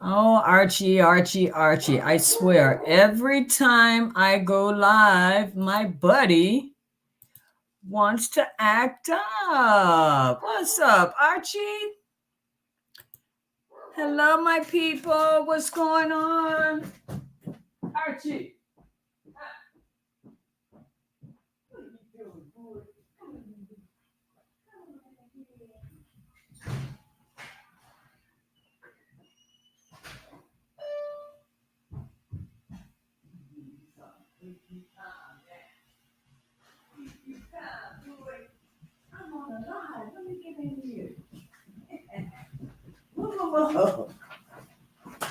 Oh, Archie, Archie, Archie. I swear, every time I go live, my buddy wants to act up. What's up, Archie? Hello, my people. What's going on? Archie. I'm on a live. Let me get in here. Whoa.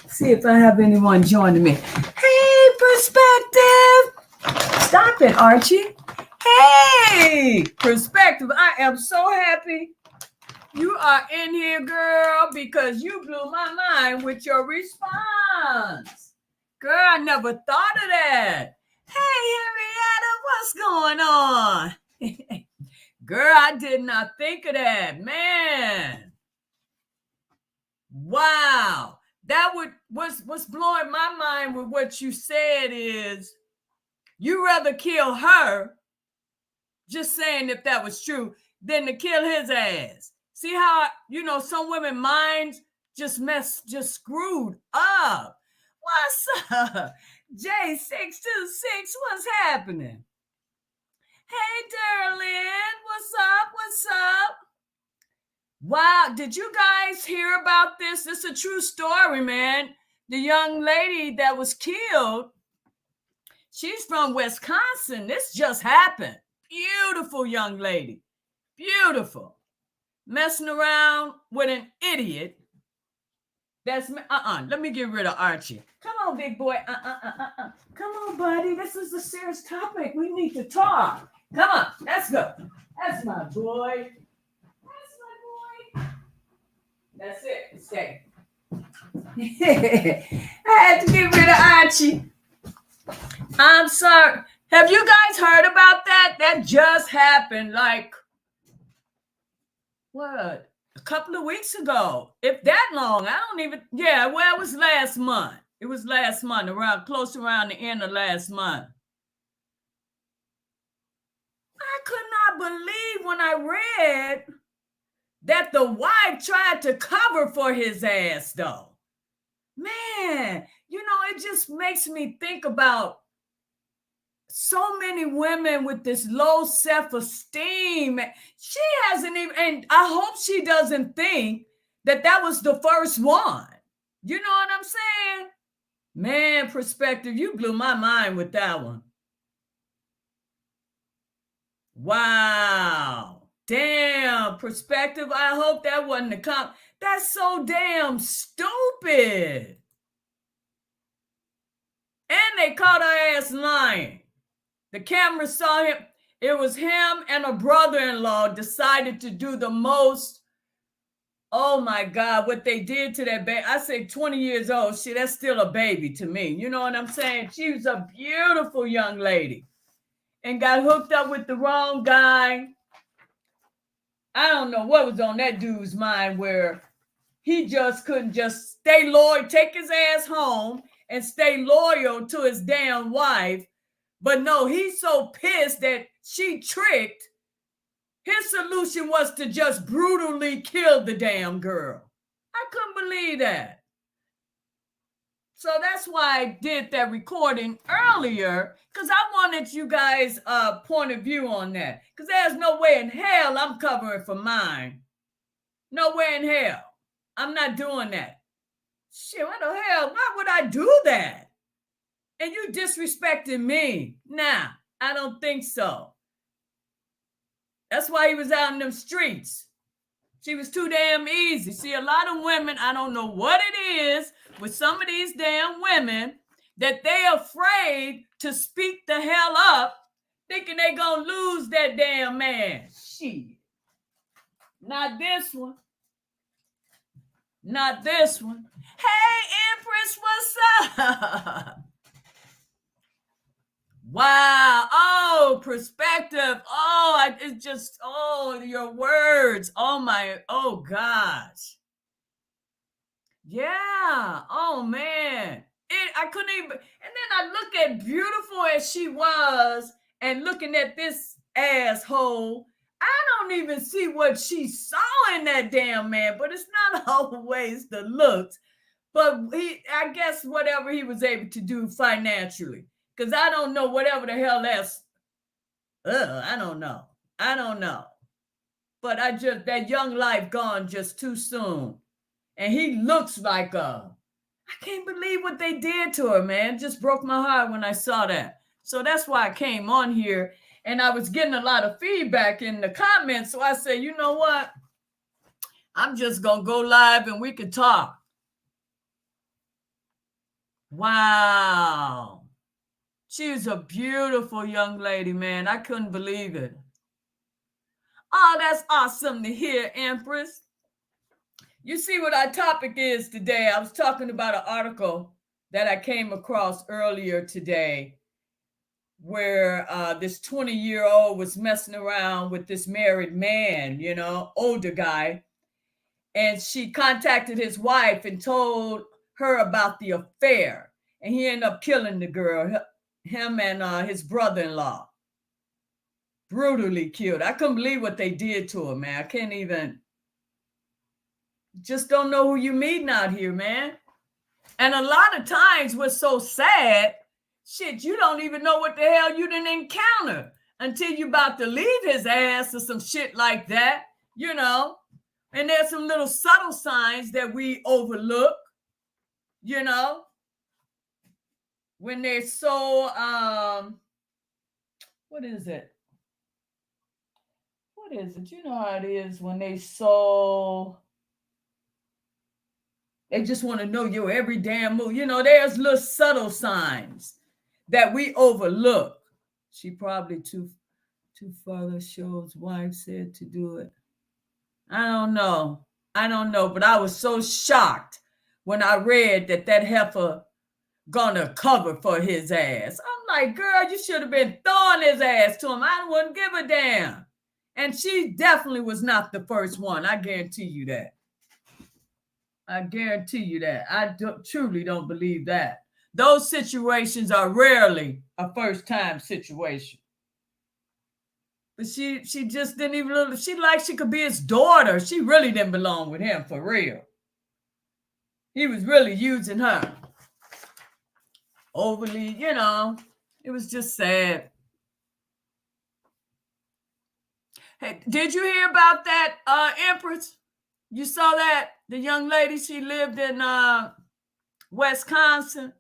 See if I have anyone joining me. Hey, Perspective. Stop it, Archie. Hey, Perspective. I am so happy you are in here, girl, because you blew my mind with your response. Girl, I never thought of that. Hey, Henrietta, what's going on? Girl, I did not think of that. Man. Wow. That what's blowing my mind with what you said is you rather kill her, just saying if that was true, than to kill his ass. See how, some women minds just screwed up. What's up? J626, what's happening? Hey, Darlene, what's up? What's up? Wow, did you guys hear about this? This is a true story, man. The young lady that was killed, she's from Wisconsin. This just happened. Beautiful young lady. Beautiful. Messing around with an idiot. That's let me get rid of Archie. Come on, big boy. Come on, buddy. This is a serious topic. We need to talk. Come on, let's go. That's my boy. That's my boy. That's it. Stay. I had to get rid of Archie. I'm sorry. Have you guys heard about that? That just happened like what? A couple of weeks ago. If that long, I don't even well, it was last month. It was last month, close around the end of last month. I could not believe when I read that the wife tried to cover for his ass though. Man, it just makes me think about so many women with this low self-esteem. She hasn't even, and I hope she doesn't think that was the first one. You know what I'm saying? Man, Perspective, you blew my mind with that one. Wow. Damn, Perspective, I hope that wasn't a comp. That's so damn stupid. And they caught her ass lying. The camera saw him. It was him and a brother-in-law decided to do the most. Oh my God, what they did to that baby. I say 20 years old. Shit, that's still a baby to me. You know what I'm saying? She was a beautiful young lady and got hooked up with the wrong guy. I don't know what was on that dude's mind where he just couldn't just stay loyal, take his ass home and stay loyal to his damn wife. But no, he's so pissed that she tricked. His solution was to just brutally kill the damn girl. I couldn't believe that. So that's why I did that recording earlier, because I wanted you guys' point of view on that. Because there's no way in hell I'm covering for mine. No way in hell. I'm not doing that. Shit, what the hell? Why would I do that? And you disrespecting me. Nah, I don't think so. That's why he was out in them streets. She was too damn easy. See, a lot of women, I don't know what it is with some of these damn women that they afraid to speak the hell up, thinking they gonna lose that damn man. Shit. Not this one. Not this one. Hey, Empress, what's up? Wow. Oh, Perspective. Oh, it's just, your words. Oh, gosh. Yeah. Oh man. I couldn't even. And then I look at beautiful as she was, and looking at this asshole, I don't even see what she saw in that damn man. But it's not always the looks. But I guess whatever he was able to do financially, because I don't know whatever the hell that's. I don't know. I don't know. But that young life gone just too soon. And he looks like I can't believe what they did to her, man. It just broke my heart when I saw that. So that's why I came on here, and I was getting a lot of feedback in the comments. So I said, you know what? I'm just going to go live and we can talk. Wow. She was a beautiful young lady, man. I couldn't believe it. Oh, that's awesome to hear, Empress. You see what our topic is today. I was talking about an article that I came across earlier today where this 20-year-old was messing around with this married man, older guy. And she contacted his wife and told her about the affair. And he ended up killing the girl, him and his brother-in-law. Brutally killed. I couldn't believe what they did to him, man. I can't even. Just don't know who you meeting out here, man. And a lot of times what's so sad, shit, you don't even know what the hell you didn't encounter until you about to leave his ass or some shit like that, And there's some little subtle signs that we overlook, when they're so, what is it? What is it? You know how it is when they just want to know your every damn move. There's little subtle signs that we overlook. She probably too further show's wife said to do it. I don't know, but I was so shocked when I read that heifer gonna cover for his ass. I'm like, girl, you should have been throwing his ass to him. I wouldn't give a damn. And she definitely was not the first one. I guarantee you that. I truly don't believe that. Those situations are rarely a first-time situation. But she just didn't even look. She could be his daughter. She really didn't belong with him for real. He was really using her. Overly, it was just sad. Hey, did you hear about that Empress? You saw that? The young lady, she lived in Wisconsin.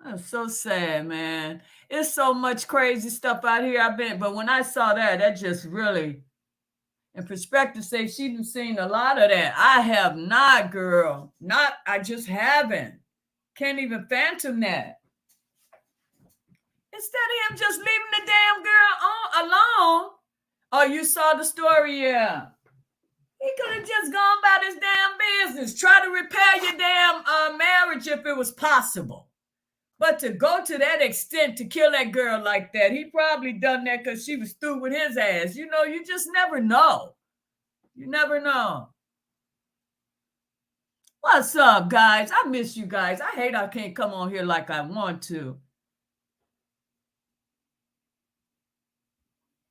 That's so sad, man. It's so much crazy stuff out here. But when I saw that just really, in perspective, say she's seen a lot of that. I have not, girl. I just haven't. Can't even phantom that. Instead of him just leaving the damn girl alone. Oh, you saw the story, yeah. He could have just gone about his damn business. Try to repair your damn marriage if it was possible. But to go to that extent to kill that girl like that, he probably done that because she was through with his ass. You just never know. You never know. What's up, guys? I miss you guys. I hate I can't come on here like I want to.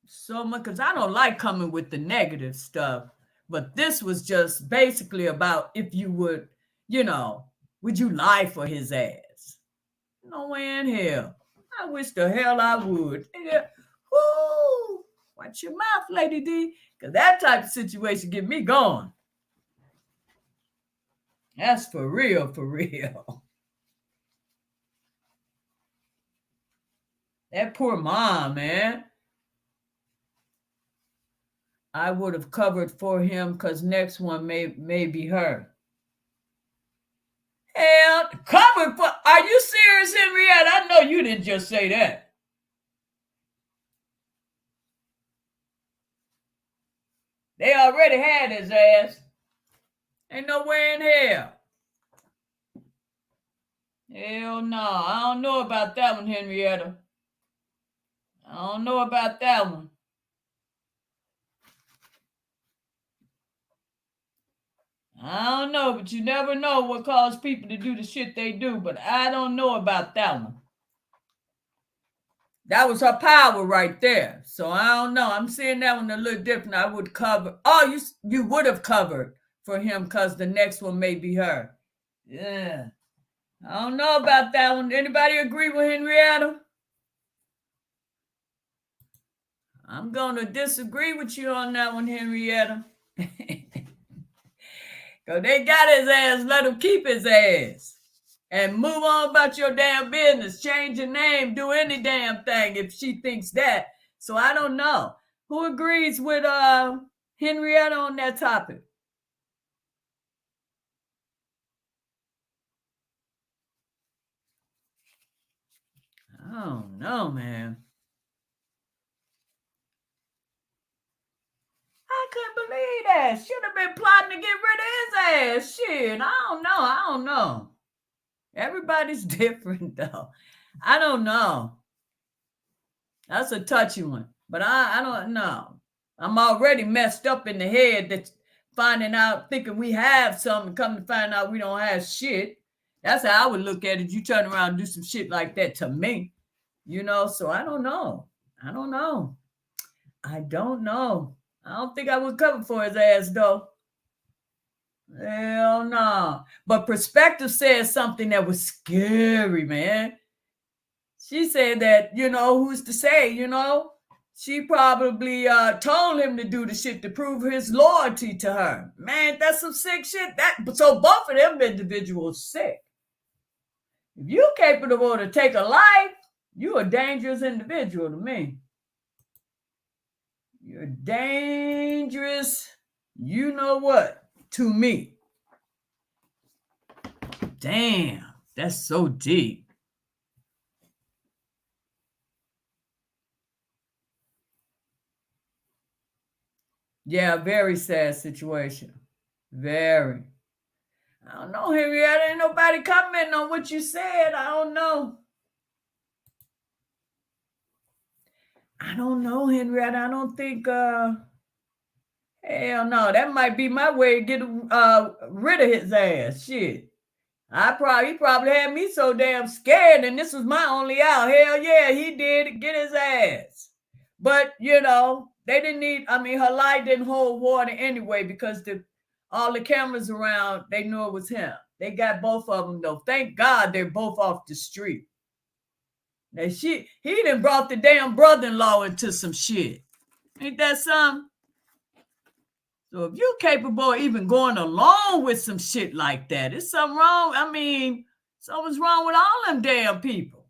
So much, because I don't like coming with the negative stuff. But this was just basically about if you would, would you lie for his ass? No way in hell. I wish the hell I would. Woo! Watch your mouth, Lady D, because that type of situation get me going. That's for real, for real. That poor mom, man. I would have covered for him because next one may be her. Hell, covered for? Are you serious, Henriette? I know you didn't just say that. They already had his ass. Ain't nowhere in hell. Hell no. I don't know about that one, Henrietta. I don't know about that one. I don't know, but you never know what caused people to do the shit they do. But I don't know about that one. That was her power right there. So I don't know. I'm seeing that one a little different. I would cover. Oh, you would have covered for him because the next one may be her. Yeah. I don't know about that one. Anybody agree with Henrietta? I'm going to disagree with you on that one, Henrietta. Because they got his ass, let him keep his ass. And move on about your damn business. Change your name, do any damn thing if she thinks that. So I don't know. Who agrees with Henrietta on that topic? I don't know, man. I couldn't believe that. Should have been plotting to get rid of his ass. Shit, I don't know. Everybody's different, though. I don't know. That's a touchy one. But I don't know. I'm already messed up in the head that's finding out, thinking we have something, come to find out we don't have shit. That's how I would look at it. You turn around and do some shit like that to me, so I don't know. I don't know. I don't think I would cover for his ass, though. Hell no. But Perspective said something that was scary, man. She said that, who's to say, she probably told him to do the shit to prove his loyalty to her. Man, that's some sick shit. So both of them individuals sick. If you're capable to take a life, you're a dangerous individual to me. You're dangerous, you know what, to me. Damn, that's so deep. Yeah, very sad situation. Very. I don't know, Henrietta. Ain't nobody commenting on what you said. I don't know. Henrietta. I don't think hell no. That might be my way to get rid of his ass. Shit. He probably had me so damn scared, and this was my only out. Hell yeah, he did get his ass. But they didn't need. I mean, her lie didn't hold water anyway because all the cameras around, they knew it was him. They got both of them though. Thank God they're both off the street. Now he done brought the damn brother-in-law into some shit. Ain't that something? So if you're capable of even going along with some shit like that, it's something wrong. I mean, something's wrong with all them damn people.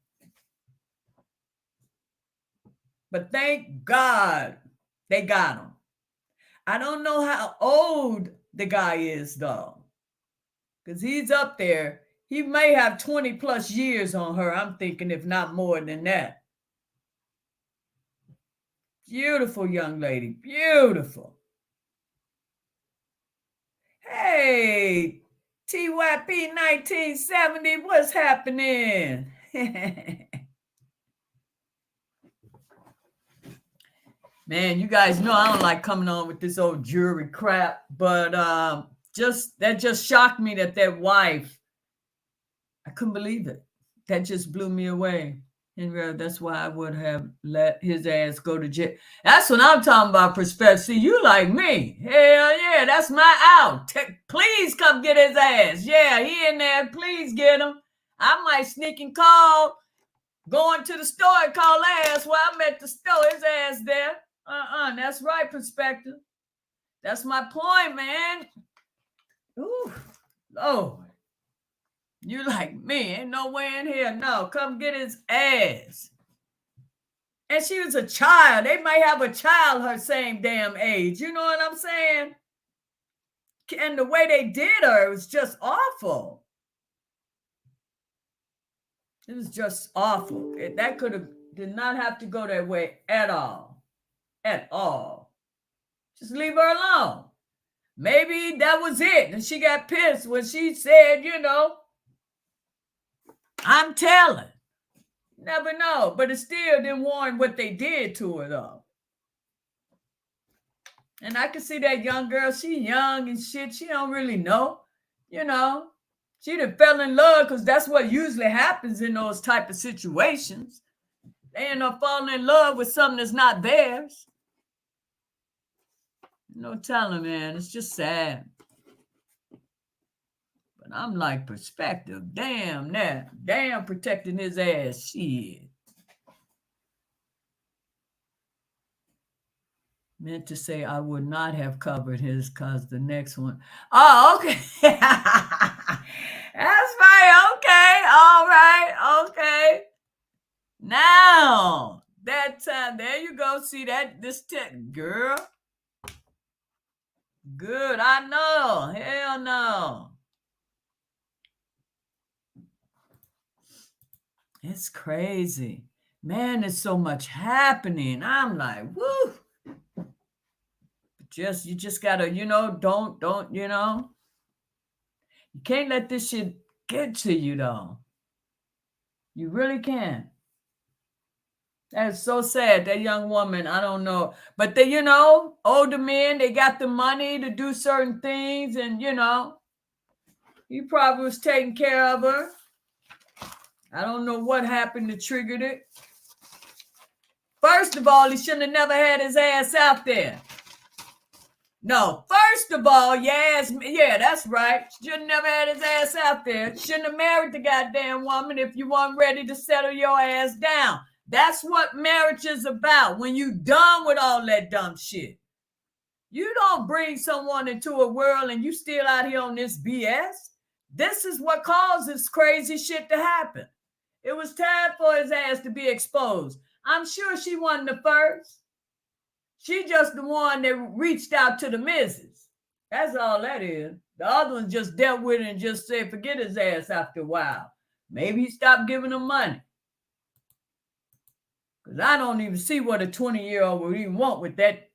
But thank God they got him. I don't know how old the guy is, though, because he's up there. He may have 20 plus years on her, I'm thinking, if not more than that. Beautiful young lady. Beautiful. Hey, TYP 1970, what's happening? Man, you guys know I don't like coming on with this old jury crap, but that just shocked me that wife, I couldn't believe it. That just blew me away. And that's why I would have let his ass go to jail. That's what I'm talking about, Perspective. See, you like me. Hell yeah, that's my out. Please come get his ass. Yeah, he in there. Please get him. I might sneak and call, going to the store and call ass while I'm at the store. His ass there. That's right, Perspective. That's my point, man. Ooh, Lord. You like me. Ain't no way in here. No, come get his ass. And she was a child. They might have a child her same damn age. You know what I'm saying? And the way they did her was just awful. It was just awful. That did not have to go that way at all. At all. Just leave her alone. Maybe that was it. And she got pissed when she said, I'm telling. Never know. But it still didn't warrant what they did to her, though. And I can see that young girl, she young and shit. She don't really know, you know. She done fell in love because that's what usually happens in those type of situations. They end up falling in love with something that's not theirs. No telling, man. It's just sad. But I'm like, perspective. Damn that. Damn protecting his ass. Shit. Meant to say I would not have covered his cause the next one. Oh, okay. That's right. Okay. All right. Okay. Now that time, there you go. See that this girl. Good. I know. Hell no. It's crazy. Man, there's so much happening. I'm like, woo. You just gotta, don't, you can't let this shit get to you though. You really can't. That's so sad. That young woman, I don't know. But they, older men, they got the money to do certain things, and he probably was taking care of her. I don't know what happened that triggered it. First of all, he shouldn't have never had his ass out there. No, first of all, yeah, that's right. Shouldn't never had his ass out there. Shouldn't have married the goddamn woman if you weren't ready to settle your ass down. That's what marriage is about. When you done with all that dumb shit. You don't bring someone into a world and you still out here on this BS. This is what causes crazy shit to happen. It was time for his ass to be exposed. I'm sure she wasn't the first. She just the one that reached out to the missus. That's all that is. The other one just dealt with it and just said, forget his ass after a while. Maybe he stopped giving them money. Because I don't even see what a 20-year-old would even want with that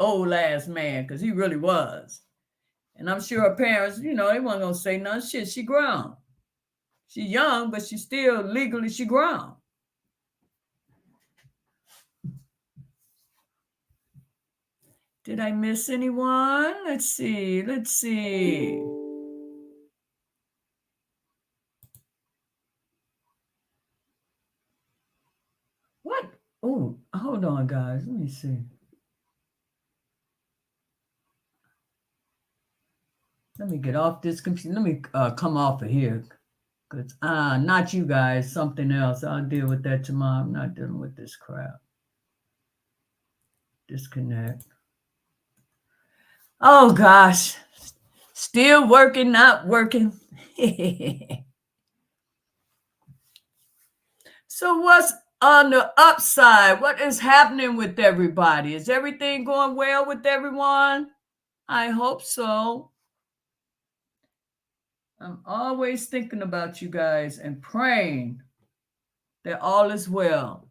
old ass man, because he really was. And I'm sure her parents, they weren't going to say nothing. Shit, she grown. She young, but she still legally, she grown. Did I miss anyone? Let's see. What? Oh, hold on, guys. Let me see. Let me get off this computer. Let me come off of here. Because not you guys, something else. I'll deal with that tomorrow. I'm not dealing with this crap. Disconnect. Oh, gosh. Still working, not working. So what's on the upside? What is happening with everybody? Is everything going well with everyone? I hope so. I'm always thinking about you guys and praying that all is well.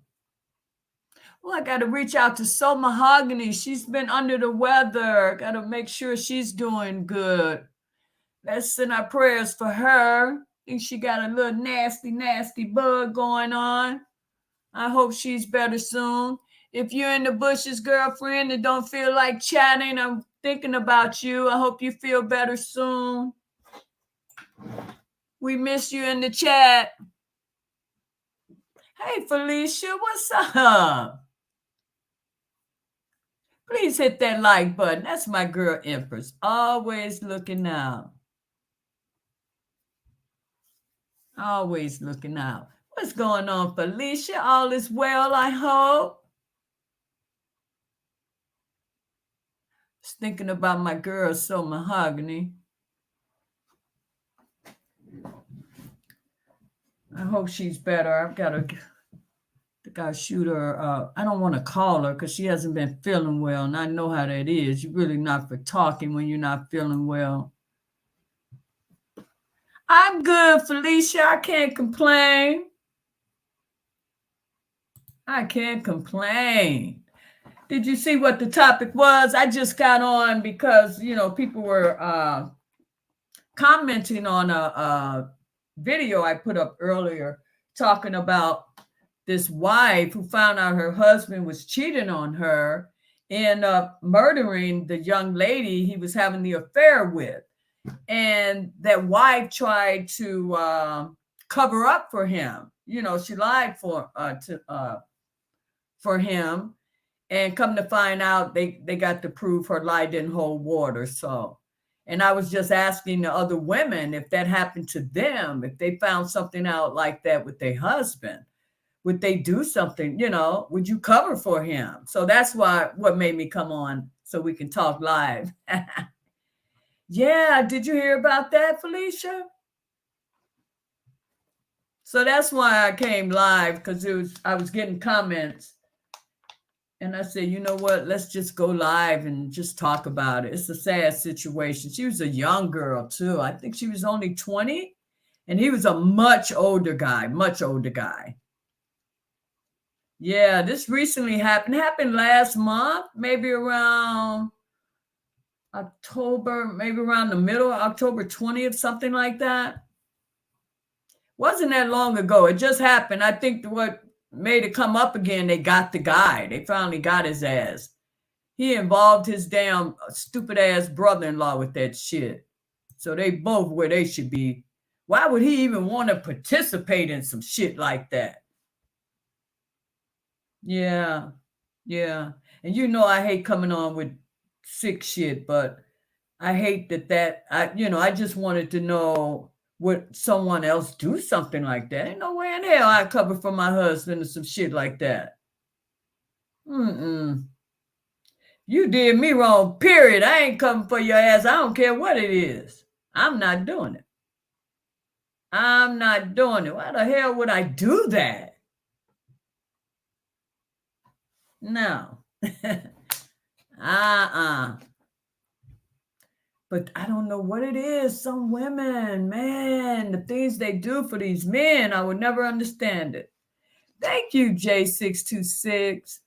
Well, I got to reach out to Soul Mahogany. She's been under the weather. Got to make sure she's doing good. Let's send our prayers for her. I think she got a little nasty bug going on. I hope she's better soon. If you're in the bushes, girlfriend, and don't feel like chatting, I'm thinking about you. I hope you feel better soon. We miss you in the chat. Hey, Felicia, what's up? Please hit that like button. That's my girl, Empress. Always looking out. Always looking out. What's going on, Felicia? All is well, I hope. Just thinking about my girl, Soul Mahogany. I hope she's better. I've got to shoot her. I don't want to call her because she hasn't been feeling well, and I know how that is. You're really not for talking when you're not feeling well. I'm good, Felicia. I can't complain. Did you see what the topic was? I just got on because, people were commenting on a video I put up earlier talking about this wife who found out her husband was cheating on her, end up murdering the young lady he was having the affair with. And that wife tried to cover up for him. You know, she lied for him, and come to find out, they got to prove her lie didn't hold water. So, and I was just asking the other women if that happened to them, if they found something out like that with their husband, would they do something? You know, would you cover for him? So that's what made me come on so we can talk live. Yeah, did you hear about that, Felicia? So that's why I came live, because I was getting comments. And I said, you know what? Let's just go live and just talk about it. It's a sad situation. She was a young girl, too. I think she was only 20. And he was a much older guy, much older guy. Yeah, this recently happened last month, maybe around October, maybe around the middle of October 20th, something like that. Wasn't that long ago. It just happened. I think what made it come up again, they got the guy. They finally got his ass. He involved his damn stupid ass brother-in-law with that shit. So they both where they should be. Why would he even want to participate in some shit like that? Yeah. Yeah. And you know I hate coming on with sick shit, but I hate that I just wanted to know, would someone else do something like that? Ain't no way in hell I cover for my husband or some shit like that. Mm-mm. You did me wrong, period. I ain't coming for your ass. I don't care what it is. I'm not doing it. I'm not doing it. Why the hell would I do that? No. But I don't know what it is. Some women, man, the things they do for these men, I would never understand it. Thank you, J626.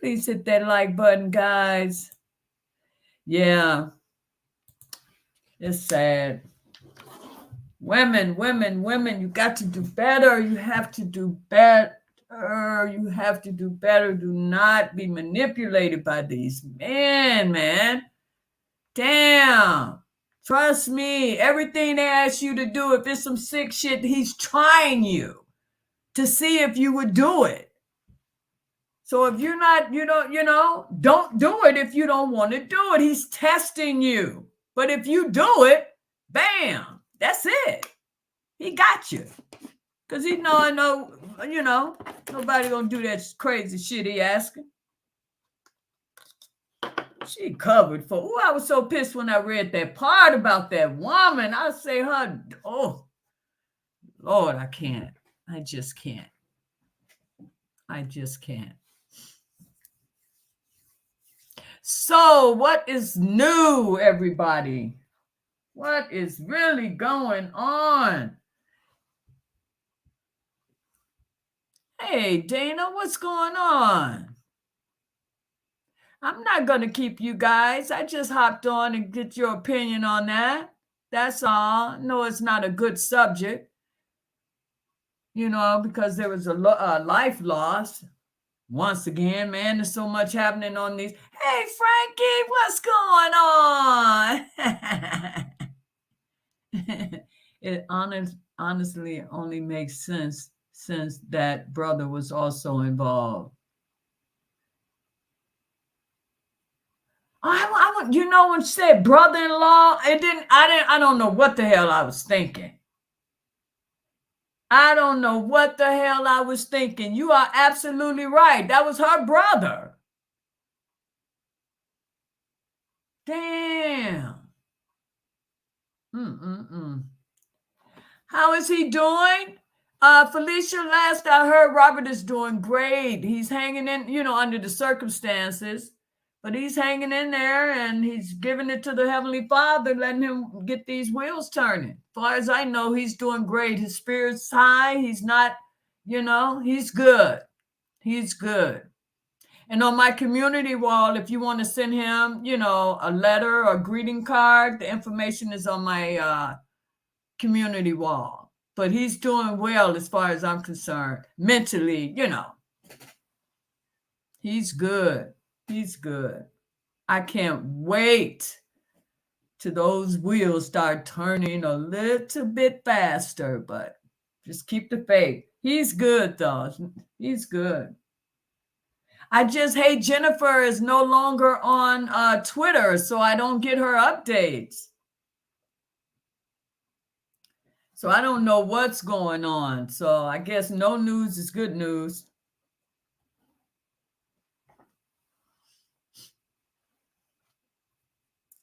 Please hit that like button, guys. Yeah. It's sad. Women, you got to do better. You have to do better. You have to do better. Do not be manipulated by these men, man. Damn. Trust me. Everything they ask you to do, if it's some sick shit, he's trying you to see if you would do it. So if you're not, don't do it if you don't want to do it. He's testing you. But if you do it, bam, that's it. He got you. Because he know, nobody gonna do that crazy shit he asking. She covered for, I was so pissed when I read that part about that woman. I say her, oh, Lord, I can't. I just can't. So what is new, everybody? What is really going on? Hey, Dana, what's going on? I'm not going to keep you guys. I just hopped on and get your opinion on that. That's all. No, it's not a good subject, because there was a life loss. Once again, man, there's so much happening on these. Hey, Frankie, what's going on? It honestly only makes sense since that brother was also involved. When she said brother-in-law, I don't know what the hell I was thinking. I don't know what the hell I was thinking. You are absolutely right. That was her brother. Damn. How is he doing? Felicia, last I heard, Robert is doing great. He's hanging in, under the circumstances, but he's hanging in there and he's giving it to the Heavenly Father, letting him get these wheels turning. As far as I know, he's doing great. His spirit's high. He's not, he's good. He's good. And on my community wall, if you want to send him, a letter or greeting card, the information is on my community wall. But he's doing well as far as I'm concerned. Mentally, he's good. He's good. I can't wait till those wheels start turning a little bit faster, but just keep the faith. He's good, though. He's good. I just hate Jennifer is no longer on Twitter, so I don't get her updates. So I don't know what's going on. So I guess no news is good news.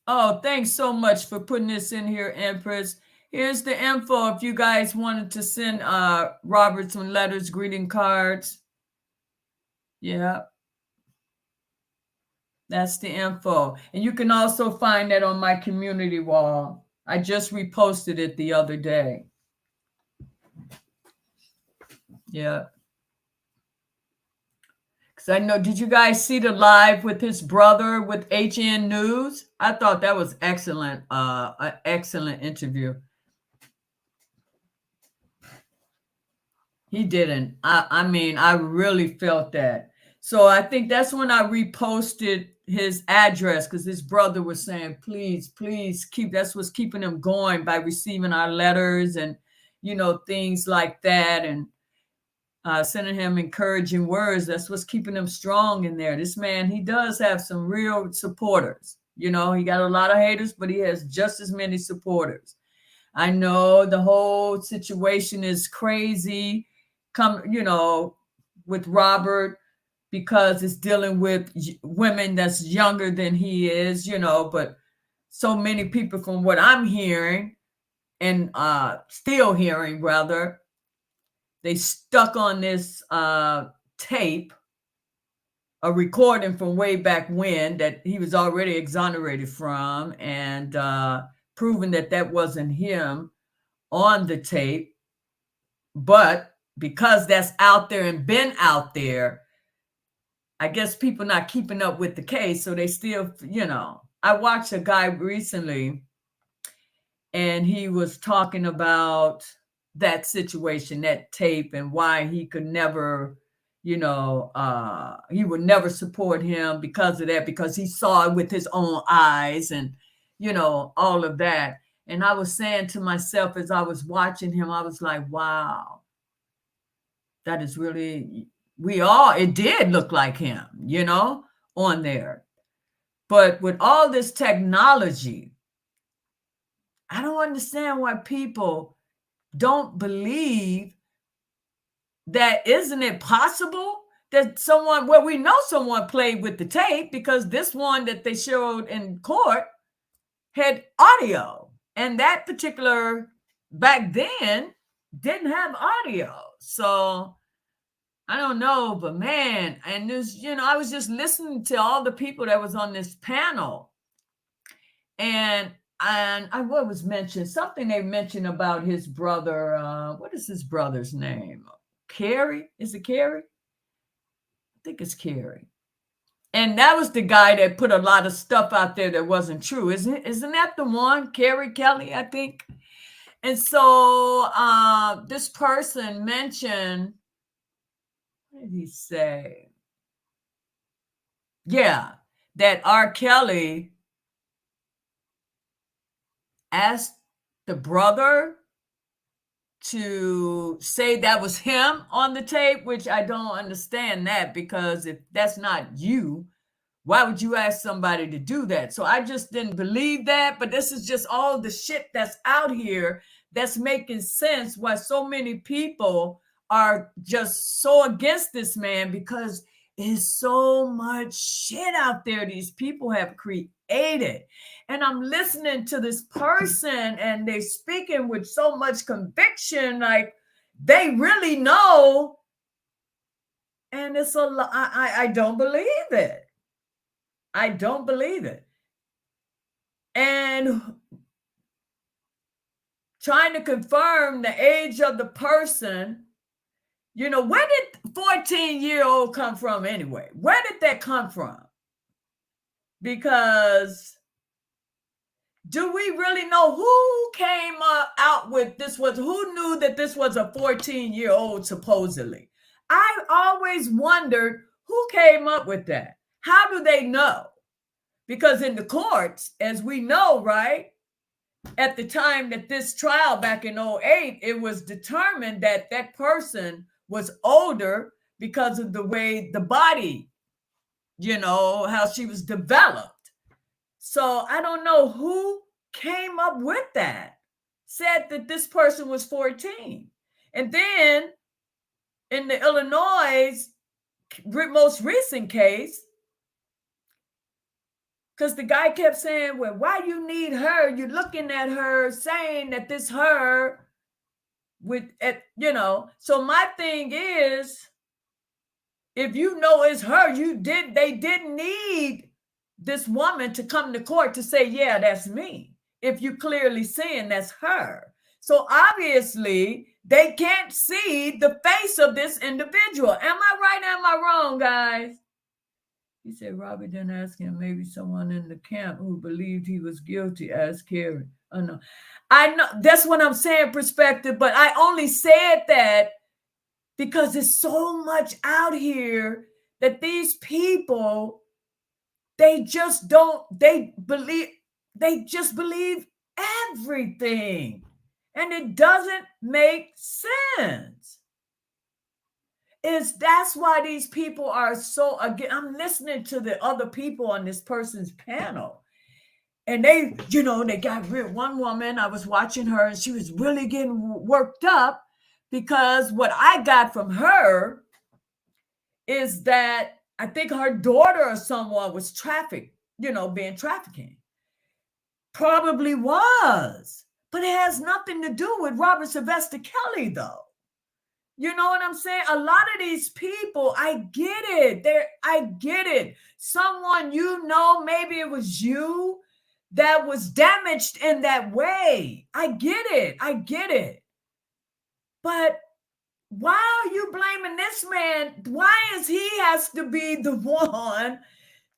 Oh, thanks so much for putting this in here, Empress. Here's the info if you guys wanted to send Robert some letters, greeting cards. Yeah. That's the info. And you can also find that on my community wall. I just reposted it the other day. Yeah. Because I know, did you guys see the live with his brother with HN News? I thought that was excellent. An excellent interview. He didn't. I mean, I really felt that. So I think that's when I reposted his address because his brother was saying, please keep, that's what's keeping him going by receiving our letters and, things like that. And sending him encouraging words. That's what's keeping him strong in there. This man, he does have some real supporters. He got a lot of haters, but he has just as many supporters. I know the whole situation is crazy, with Robert, because it's dealing with women that's younger than he is, but so many people from what I'm hearing and still hearing, rather, they stuck on this tape, a recording from way back when that he was already exonerated from, and proving that wasn't him on the tape. But because that's out there and been out there, I guess people not keeping up with the case, so they still, I watched a guy recently, and he was talking about that situation, that tape, and why he could never, he would never support him because of that, because he saw it with his own eyes and, all of that. And I was saying to myself as I was watching him, I was like, wow, that is really, it did look like him, on there. But with all this technology, I don't understand why people don't believe that. Isn't it possible that someone, well, we know someone played with the tape, because this one that they showed in court had audio, and that particular back then didn't have audio. So I don't know, but man, and this, I was just listening to all the people that was on this panel, and what was mentioned, something they mentioned about his brother. What is his brother's name? Kerry? Is it Kerry? I think it's Kerry. And that was the guy that put a lot of stuff out there that wasn't true. Isn't that the one? Kerry Kelly, I think. And so this person mentioned, what did he say? Yeah, that R. Kelly asked the brother to say that was him on the tape, which I don't understand that, because if that's not you, why would you ask somebody to do that? So I just didn't believe that. But this is just all the shit that's out here that's making sense why so many people are just so against this man, because there's so much shit out there these people have created. And I'm listening to this person and they're speaking with so much conviction, like they really know. And it's a lot. I don't believe it. I don't believe it. And trying to confirm the age of the person, where did 14-year-old come from anyway? Where did that come from? Because do we really know who came out with this? Who knew that this was a 14-year-old supposedly? I always wondered who came up with that. How do they know? Because in the courts, as we know, right, at the time that this trial back in 2008, it was determined that that person was older because of the way the body, how she was developed. So I don't know who came up with that, said that this person was 14. And then in the Illinois most recent case, because the guy kept saying, well, why you need her? You're looking at her saying that this her So my thing is, if you know it's her, they didn't need this woman to come to court to say, yeah, that's me. If you clearly saying that's her. So obviously they can't see the face of this individual. Am I right? Am I wrong, guys? He said, Robert didn't ask him, maybe someone in the camp who believed he was guilty asked Carrie. Oh, no. I know that's what I'm saying, perspective, but I only said that because there's so much out here that these people, they just believe everything. And it doesn't make sense. That's why these people are so, again, I'm listening to the other people on this person's panel. And they got one woman, I was watching her, and she was really getting worked up because what I got from her is that I think her daughter or someone was trafficked, being trafficking. Probably was. But it has nothing to do with Robert Sylvester Kelly, though. You know what I'm saying? A lot of these people, I get it. I get it. Someone, maybe it was you that was damaged in that way. I get it. But why are you blaming this man? Why is he has to be the one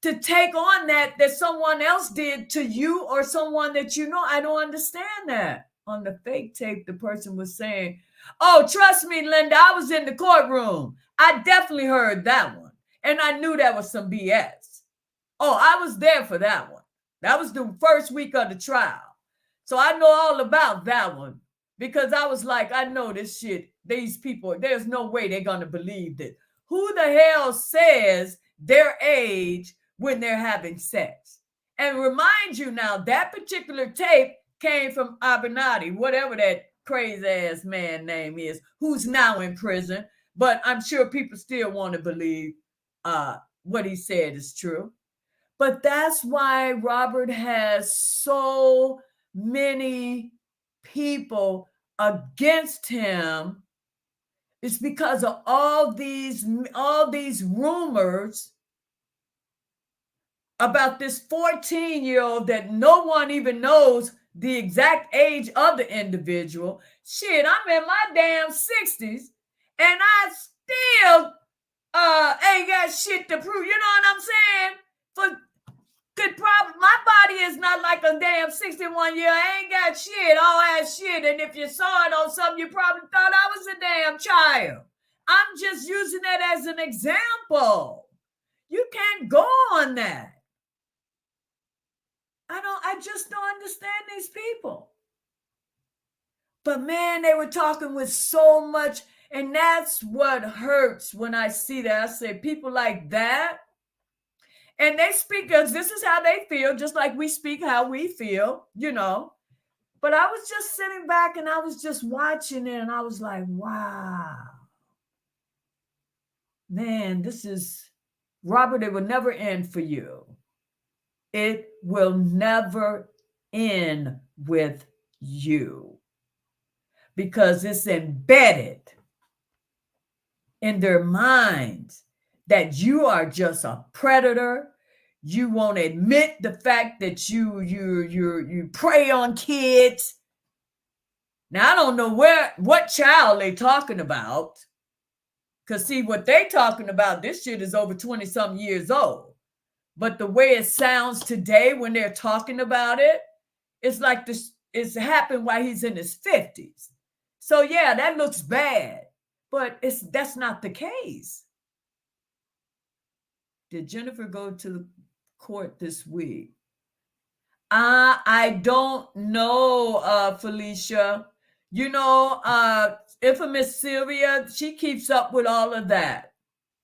to take on that someone else did to you or someone that you know? I don't understand that. On the fake tape, the person was saying, oh, trust me, Linda, I was in the courtroom. I definitely heard that one. And I knew that was some BS. Oh, I was there for that one. That was the first week of the trial. So I know all about that one because I was like, I know this shit. These people, there's no way they're going to believe this. Who the hell says their age when they're having sex? And remind you now, that particular tape came from Abernathy, whatever that crazy ass man name is, who's now in prison. But I'm sure people still want to believe what he said is true. But that's why Robert has so many people against him. It's because of all these rumors about this 14-year-old that no one even knows the exact age of the individual. Shit, I'm in my damn 60s and I still ain't got shit to prove. You know what I'm saying? My body is not like a damn 61-year. I ain't got shit, all ass shit. And if you saw it on something, you probably thought I was a damn child. I'm just using that as an example. You can't go on that. I just don't understand these people. But man, they were talking with so much, and that's what hurts when I see that. I say people like that, and they speak as this is how they feel, just like we speak how we feel, But I was just sitting back and I was just watching it, and I was like, wow. Man, this is, Robert, it will never end for you. It will never end with you because it's embedded in their minds that you are just a predator. You won't admit the fact that you prey on kids. Now, I don't know what child they talking about. Because see, what they talking about, this shit is over 20-something years old. But the way it sounds today when they're talking about it, it's like it's happened while he's in his 50s. So yeah, that looks bad, but that's not the case. Did Jennifer go to the court this week? I don't know, Felicia. You know, infamous Sylvia, she keeps up with all of that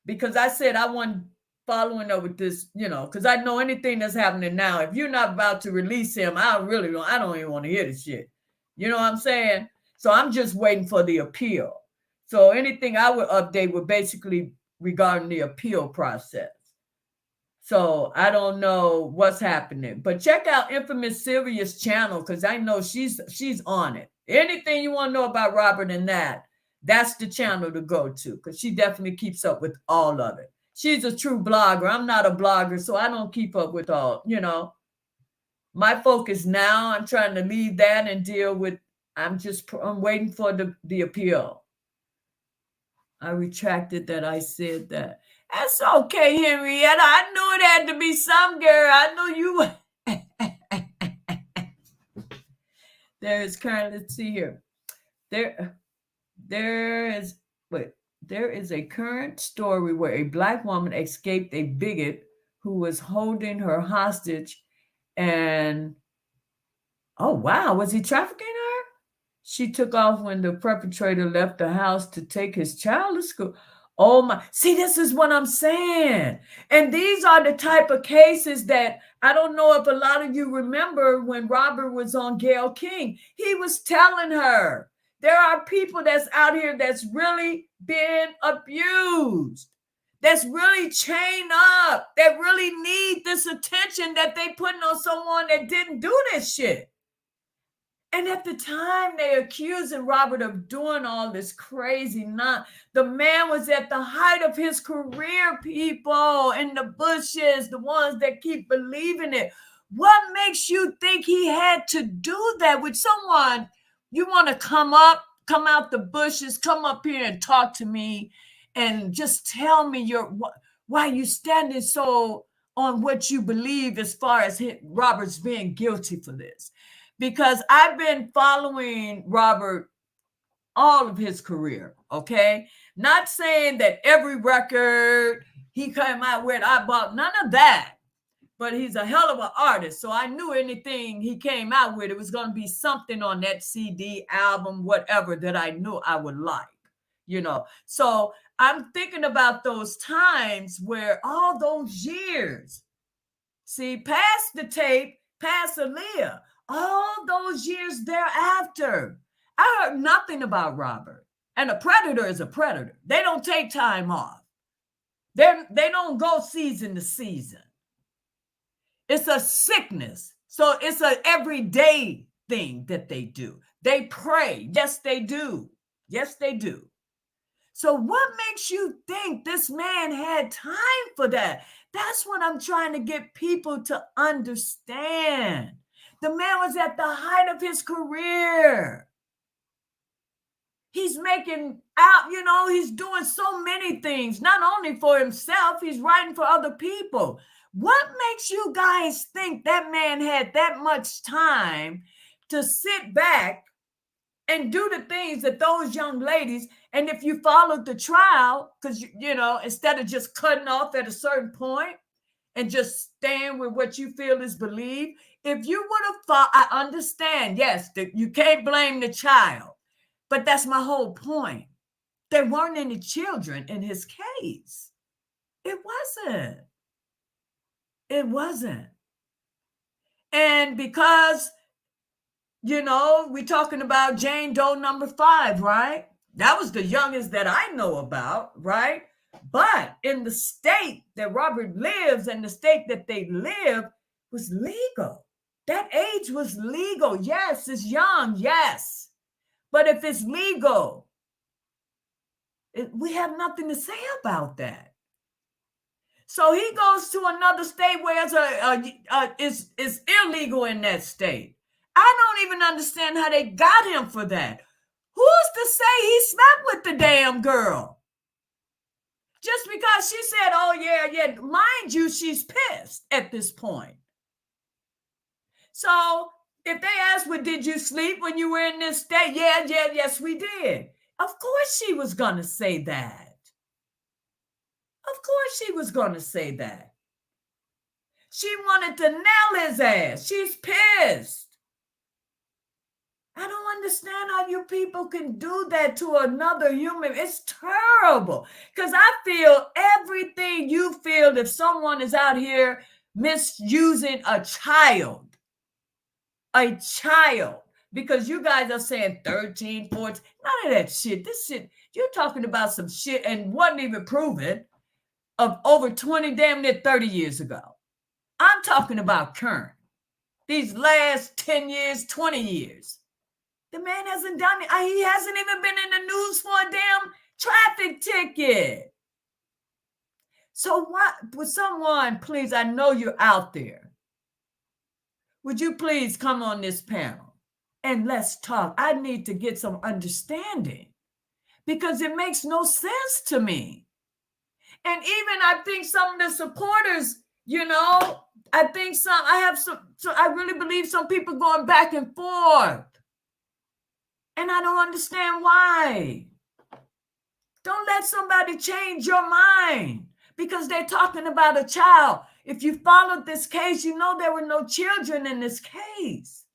because I said I wasn't following up with this, you know, because I know anything that's happening now. If you're not about to release him, I don't even want to hear this shit. You know what I'm saying? So I'm just waiting for the appeal. So anything I would update would basically regarding the appeal process. So I don't know what's happening, but check out Infamous Sylvia's channel because I know she's on it. Anything you want to know about Robert and that's the channel to go to because she definitely keeps up with all of it. She's a true blogger. I'm not a blogger, so I don't keep up with all, you know. My focus now, I'm trying to leave that and deal with, I'm waiting for the appeal. I retracted that I said that. That's okay, Henrietta. I knew it had to be some girl. I knew you. There is current, let's see here. There is a current story where a Black woman escaped a bigot who was holding her hostage and, oh wow, was he trafficking her? She took off when the perpetrator left the house to take his child to school. Oh my, see, this is what I'm saying. And these are the type of cases that I don't know if a lot of you remember when Robert was on Gayle King. He was telling her, there are people that's out here that's really been abused, that's really chained up, that really need this attention that they putting on someone that didn't do this shit. And at the time, they accusing Robert of doing all this crazy the man was at the height of his career, people in the bushes, the ones that keep believing it. What makes you think he had to do that with someone? You want to come out the bushes, come up here and talk to me and just tell me why you standing so on what you believe as far as Robert's being guilty for this. Because I've been following Robert all of his career, okay? Not saying that every record he came out with, I bought none of that. But he's a hell of an artist. So I knew anything he came out with, it was going to be something on that CD, album, whatever that I knew I would like, you know? So I'm thinking about those times where all those years, see, past the tape, past Aaliyah, all those years thereafter, I heard nothing about Robert. And a predator is a predator. They don't take time off. They don't go season to season. It's a sickness. So it's an everyday thing that they do. They pray. Yes, they do. Yes, they do. So what makes you think this man had time for that? That's what I'm trying to get people to understand. The man was at the height of his career. He's making out, you know, he's doing so many things, not only for himself, he's writing for other people. What makes you guys think that man had that much time to sit back and do the things that those young ladies, and if you followed the trial, because, you know, instead of just cutting off at a certain point and just staying with what you feel is believed, if you would have thought, I understand, yes, you can't blame the child, but that's my whole point. There weren't any children in his case. It wasn't. It wasn't. And because, you know, we're talking about Jane Doe number 5, right? That was the youngest that I know about, right? But in the state that Robert lives and the state that they live was legal. That age was legal. Yes, it's young. Yes. But if it's legal, we have nothing to say about that. So he goes to another state where it's illegal in that state. I don't even understand how they got him for that. Who's to say he slept with the damn girl? Just because she said, oh, yeah, mind you, she's pissed at this point. So if they ask, well, did you sleep when you were in this state? Yes, we did. Of course she was going to say that. Of course she was going to say that. She wanted to nail his ass. She's pissed. I don't understand how you people can do that to another human. It's terrible. Because I feel everything you feel if someone is out here misusing a child. A child. Because you guys are saying 13, 14. None of that shit. This shit, you're talking about some shit and wasn't even proven of over 20, damn near 30 years ago. I'm talking about current. These last 10 years, 20 years. The man hasn't done it. He hasn't even been in the news for a damn traffic ticket. So what, would someone, please, I know you're out there. Would you please come on this panel and let's talk? I need to get some understanding because it makes no sense to me. And even I think some of the supporters, I think I really believe some people going back and forth. And I don't understand why. Don't let somebody change your mind because they're talking about a child. If you followed this case, you know there were no children in this case.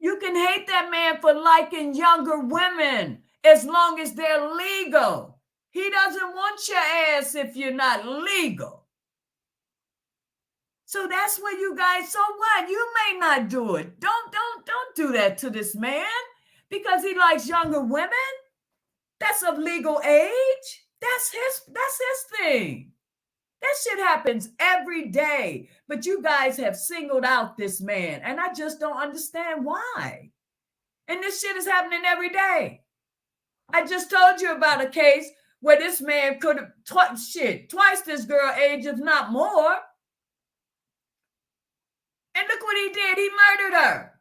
You can hate that man for liking younger women as long as they're legal. He doesn't want your ass if you're not legal. So that's where you guys, so what? You may not do it. Don't do that to this man because he likes younger women. That's of legal age. That's his thing. That shit happens every day. But you guys have singled out this man, and I just don't understand why. And this shit is happening every day. I just told you about a case where this man could have twice this girl age, if not more. And look what he did. He murdered her.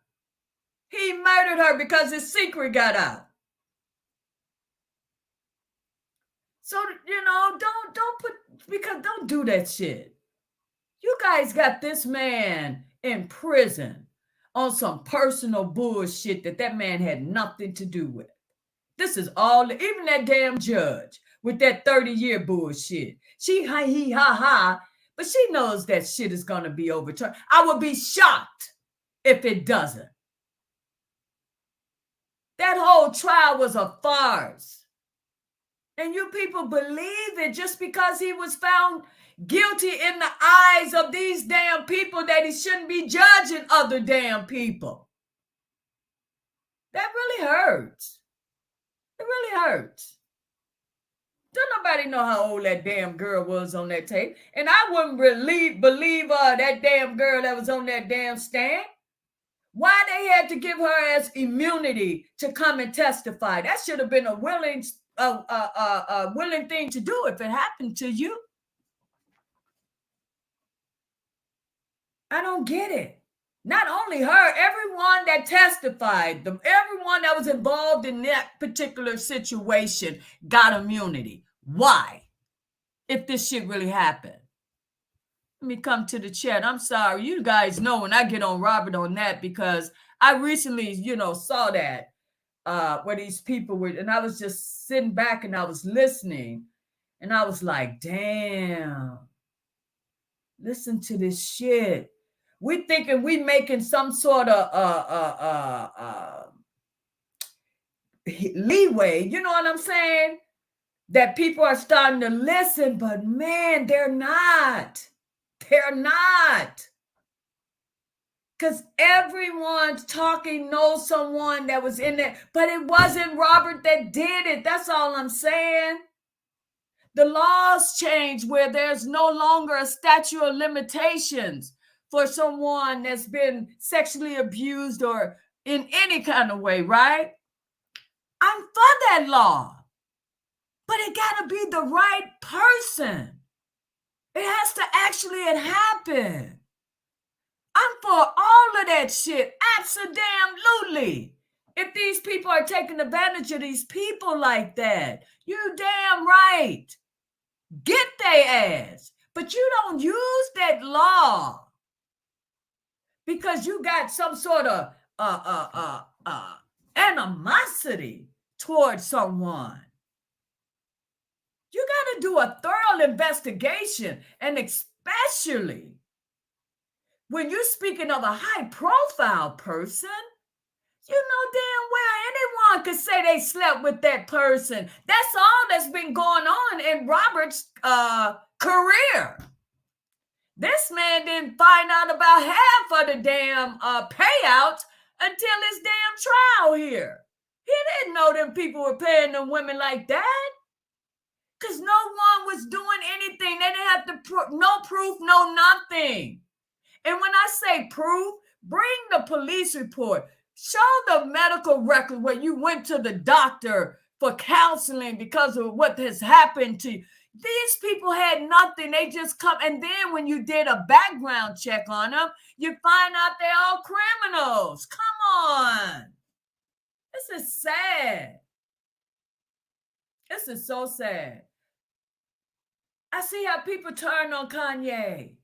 He murdered her because his secret got out. So, don't do that shit. You guys got this man in prison on some personal bullshit that man had nothing to do with. This is all, even that damn judge with that 30-year bullshit. She ha, but she knows that shit is going to be overturned. I would be shocked if it doesn't. That whole trial was a farce. And you people believe it just because he was found guilty in the eyes of these damn people that he shouldn't be judging other damn people. That really hurts. It really hurts. Don't nobody know how old that damn girl was on that tape. And I wouldn't believe that damn girl that was on that damn stand. Why they had to give her as immunity to come and testify? That should have been a willing thing to do if it happened to you. I don't get it. Not only her, everyone that testified, everyone that was involved in that particular situation got immunity. Why? If this shit really happened. Let me come to the chat. I'm sorry. You guys know when I get on Robert on that because I recently, saw that where these people were, and I was just sitting back and I was listening and I was like, damn, listen to this shit. We thinking we making some sort of leeway, you know what I'm saying? That people are starting to listen, but man, they're not. They're not. Because everyone talking knows someone that was in there, but it wasn't Robert that did it. That's all I'm saying. The laws change where there's no longer a statute of limitations for someone that's been sexually abused or in any kind of way, right? I'm for that law. But it got to be the right person. It has to actually happen. I'm for all of that shit. Absolutely. If these people are taking advantage of these people like that, you damn right. Get their ass. But you don't use that law because you got some sort of animosity towards someone. You got to do a thorough investigation, and especially when you're speaking of a high profile person, you know damn well anyone could say they slept with that person. That's all that's been going on in Robert's career. This man didn't find out about half of the damn payouts until his damn trial here. He didn't know them people were paying them women like that. Because no one was doing anything. They didn't have to no proof, no nothing. And when I say proof, bring the police report. Show the medical record where you went to the doctor for counseling because of what has happened to you. These people had nothing. They just come. And then when you did a background check on them, you find out they're all criminals. Come on. This is sad. This is so sad. I see how people turn on Kanye.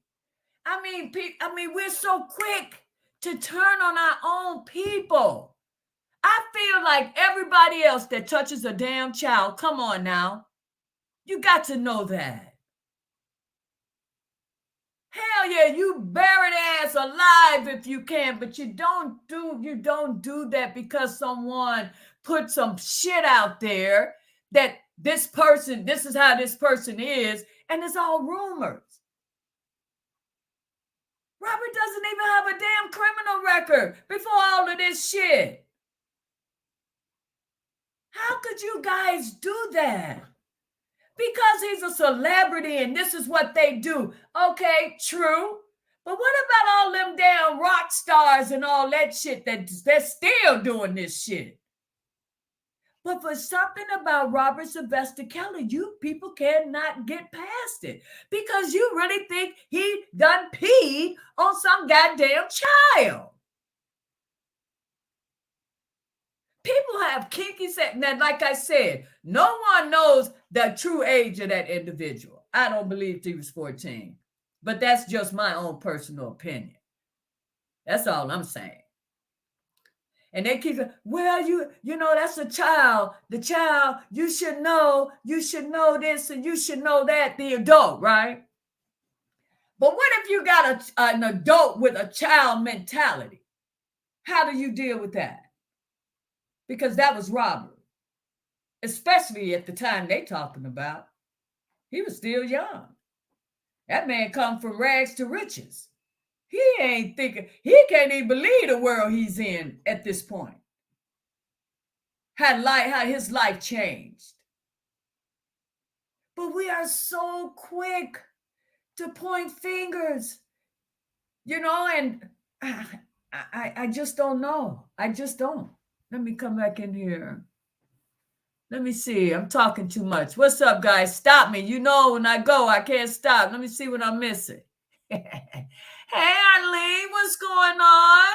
I mean, we're so quick to turn on our own people. I feel like everybody else that touches a damn child, come on now. You got to know that. Hell yeah, you bury their ass alive if you can, but you don't do that because someone put some shit out there that this is how this person is, and it's all rumors. Robert doesn't even have a damn criminal record before all of this shit. How could you guys do that? Because he's a celebrity and this is what they do. Okay, true. But what about all them damn rock stars and all that shit they're still doing this shit? But for something about Robert Sylvester Kelly, you people cannot get past it because you really think he done peed on some goddamn child. People have kinky sex. Now, like I said, no one knows the true age of that individual. I don't believe he was 14, but that's just my own personal opinion. That's all I'm saying. And they keep saying, well, you know, that's a child. The child, you should know this and you should know that, the adult, right? But what if you got an adult with a child mentality? How do you deal with that? Because that was Robert, especially at the time they talking about. He was still young. That man come from rags to riches. He ain't thinking, he can't even believe the world he's in at this point. How his life changed. But we are so quick to point fingers, you know, and I just don't know. I just don't. Let me come back in here. Let me see. I'm talking too much. What's up, guys? Stop me. You know, when I go, I can't stop. Let me see what I'm missing. Hey, Arlene, what's going on?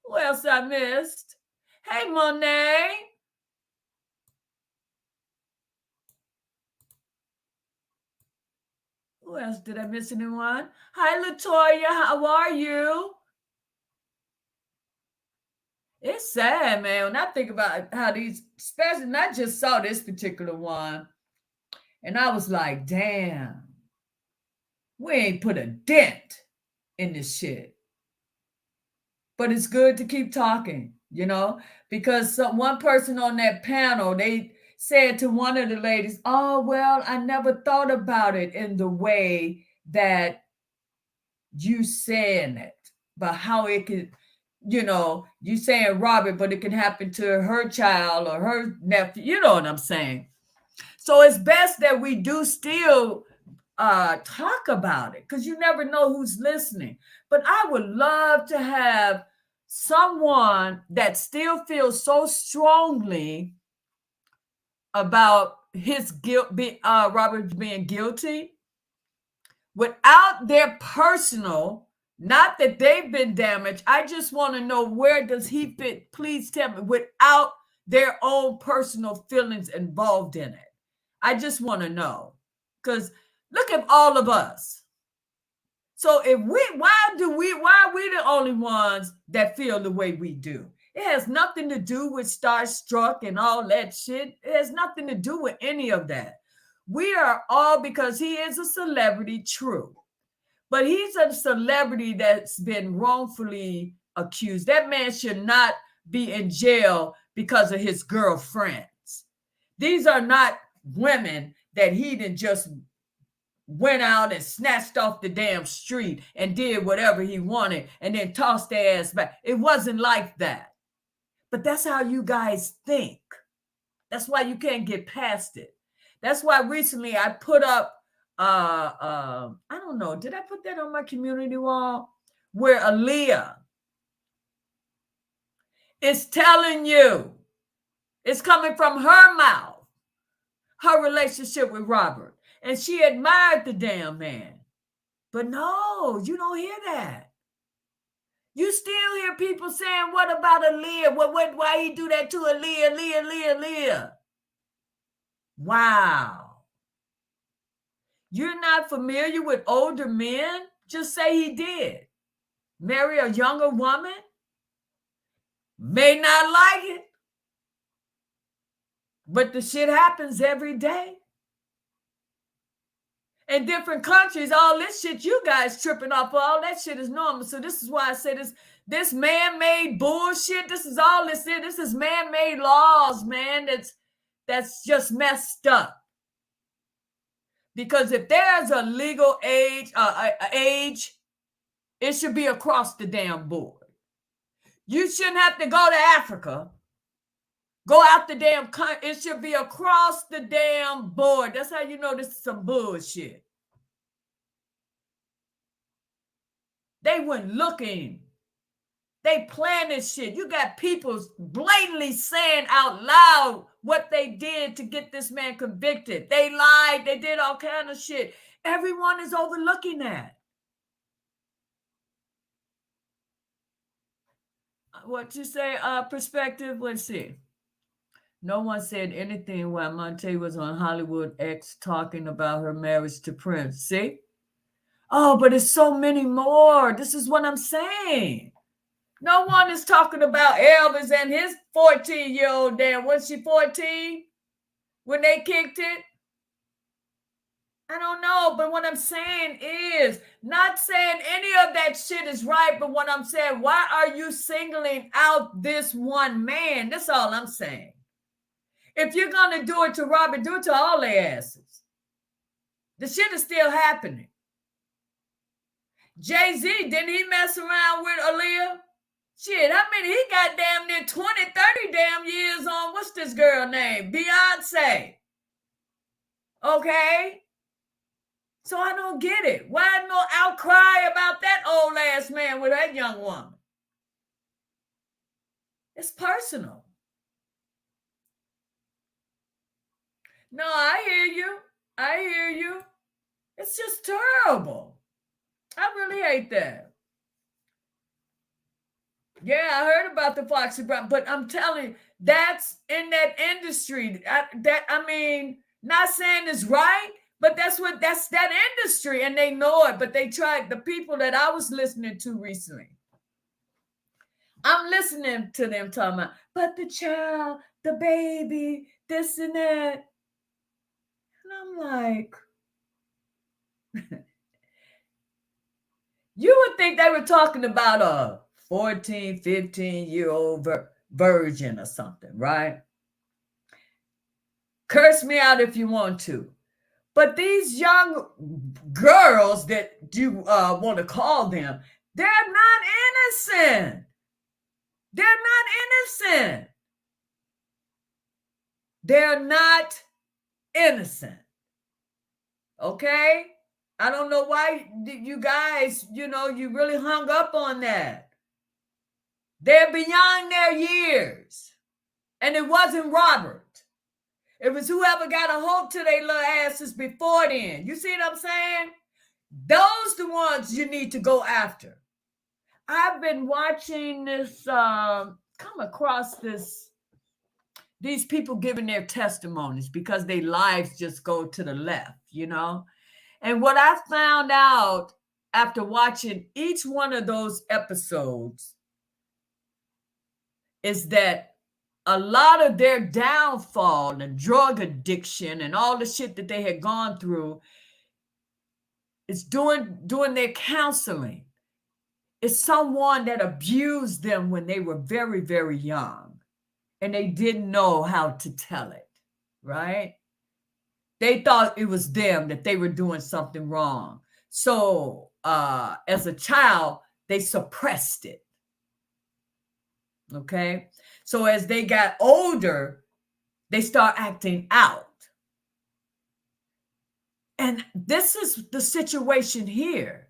Who else I missed? Hey, Monet. Who else? Did I miss anyone? Hi, Latoya. How are you? It's sad, man. When I think about how these, especially, and I just saw this particular one, and I was like, damn, we ain't put a dent in this shit. But it's good to keep talking, you know, because one person on that panel, they said to one of the ladies, oh, well, I never thought about it in the way that you saying it, but how it could, you know, you saying Robert, but it can happen to her child or her nephew. You know what I'm saying? So it's best that we do still talk about it because you never know who's listening. But I would love to have someone that still feels so strongly about his guilt, Robert being guilty, without their personal. Not that they've been damaged. I just want to know, where does he fit? Please tell me, without their own personal feelings involved in it. I just want to know. Because look at all of us. So why are we the only ones that feel the way we do? It has nothing to do with starstruck and all that shit. It has nothing to do with any of that. We are all, because he is a celebrity, true. But he's a celebrity that's been wrongfully accused. That man should not be in jail because of his girlfriends. These are not women that he didn't just went out and snatched off the damn street and did whatever he wanted and then tossed their ass back. It wasn't like that. But that's how you guys think. That's why you can't get past it. That's why recently I put up, I don't know, did I put that on my community wall? Where Aaliyah is telling you, it's coming from her mouth, her relationship with Robert. And she admired the damn man. But no, you don't hear that. You still hear people saying, what about Aaliyah? Why he do that to Aaliyah? Wow. You're not familiar with older men? Just say he did. Marry a younger woman? May not like it. But the shit happens every day. In different countries, all this shit you guys tripping off, all that shit is normal. So this is why I say this man-made bullshit, this is all this is. This is man-made laws, man, that's just messed up. Because if there's a legal age, it should be across the damn board. You shouldn't have to go to Africa. Go out the damn country. It should be across the damn board. That's how you know this is some bullshit. They weren't looking. They planned this shit. You got people blatantly saying out loud what they did to get this man convicted. They lied. They did all kind of shit. Everyone is overlooking that. What you say, perspective? Let's see. No one said anything while Monte was on Hollywood X talking about her marriage to Prince. See? Oh, but it's so many more. This is what I'm saying. No one is talking about Elvis and his 14-year-old damn. Was she 14 when they kicked it? I don't know, but what I'm saying is, not saying any of that shit is right, but what I'm saying, why are you singling out this one man? That's all I'm saying. If you're going to do it to Robert, do it to all their asses. The shit is still happening. Jay-Z, didn't he mess around with Aaliyah? Shit, I mean, he got damn near 20, 30 damn years on, what's this girl name? Beyonce. Okay? So I don't get it. Why no outcry about that old ass man with that young woman? It's personal. No, I hear you. It's just terrible. I really hate that. Yeah, I heard about the Foxy Brown, but I'm telling you, that's in that industry. I mean, not saying it's right, but that's that industry, and they know it. But they tried. The people that I was listening to recently, I'm listening to them talking about, but the child, the baby, this and that. And I'm like, you would think they were talking about a 14, 15-year-old virgin or something, right? Curse me out if you want to. But these young girls that you want to call them, they're not innocent. They're not innocent. They're not innocent. Okay? I don't know why you guys, you really hung up on that. They're beyond their years. And it wasn't Robert. It was whoever got a hold to their little asses before then. You see what I'm saying? Those the ones you need to go after. I've been watching this, come across these people giving their testimonies because their lives just go to the left, And what I found out after watching each one of those episodes is that a lot of their downfall and drug addiction and all the shit that they had gone through is doing their counseling. It's someone that abused them when they were very, very young and they didn't know how to tell it, right? They thought it was them, that they were doing something wrong. So as a child, they suppressed it. Okay? So as they got older, they start acting out. And this is the situation here.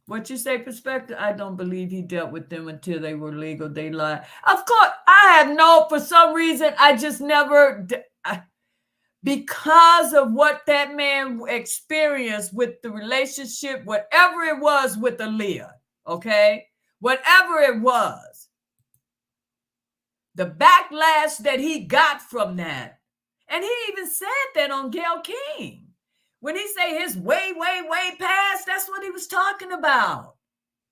What you say, Perspective? I don't believe he dealt with them until they were legal. They lied. Of course, I have no, for some reason, I just never, because of what that man experienced with the relationship, whatever it was with Aaliyah, okay? Whatever it was, the backlash that he got from that, and he even said that on Gayle King. When he say his way past, that's what he was talking about.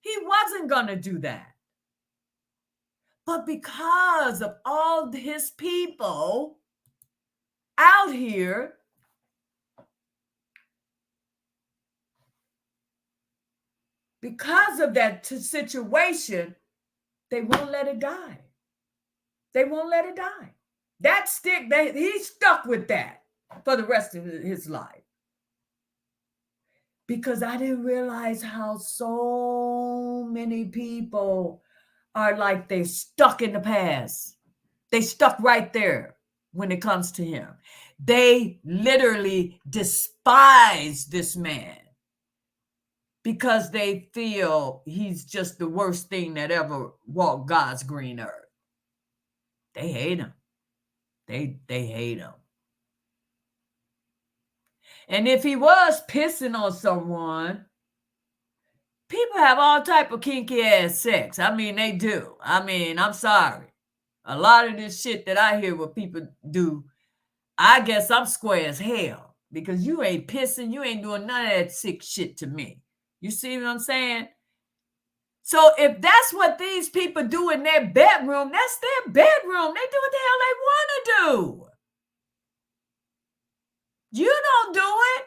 He wasn't going to do that. But because of all his people out here, because of that situation, they won't let it die. They won't let it die. That stick, he's stuck with that for the rest of his life. Because I didn't realize how so many people are like they're stuck in the past. They stuck right there when it comes to him. They literally despise this man because they feel he's just the worst thing that ever walked God's green earth. They hate him. They hate him. And if he was pissing on someone, people have all type of kinky ass sex. I mean, they do. I mean, I'm sorry. A lot of this shit that I hear what people do, I guess I'm square as hell because you ain't pissing. You ain't doing none of that sick shit to me. You see what I'm saying? So if that's what these people do in their bedroom, that's their bedroom. They do what the hell they want to do. You don't do it,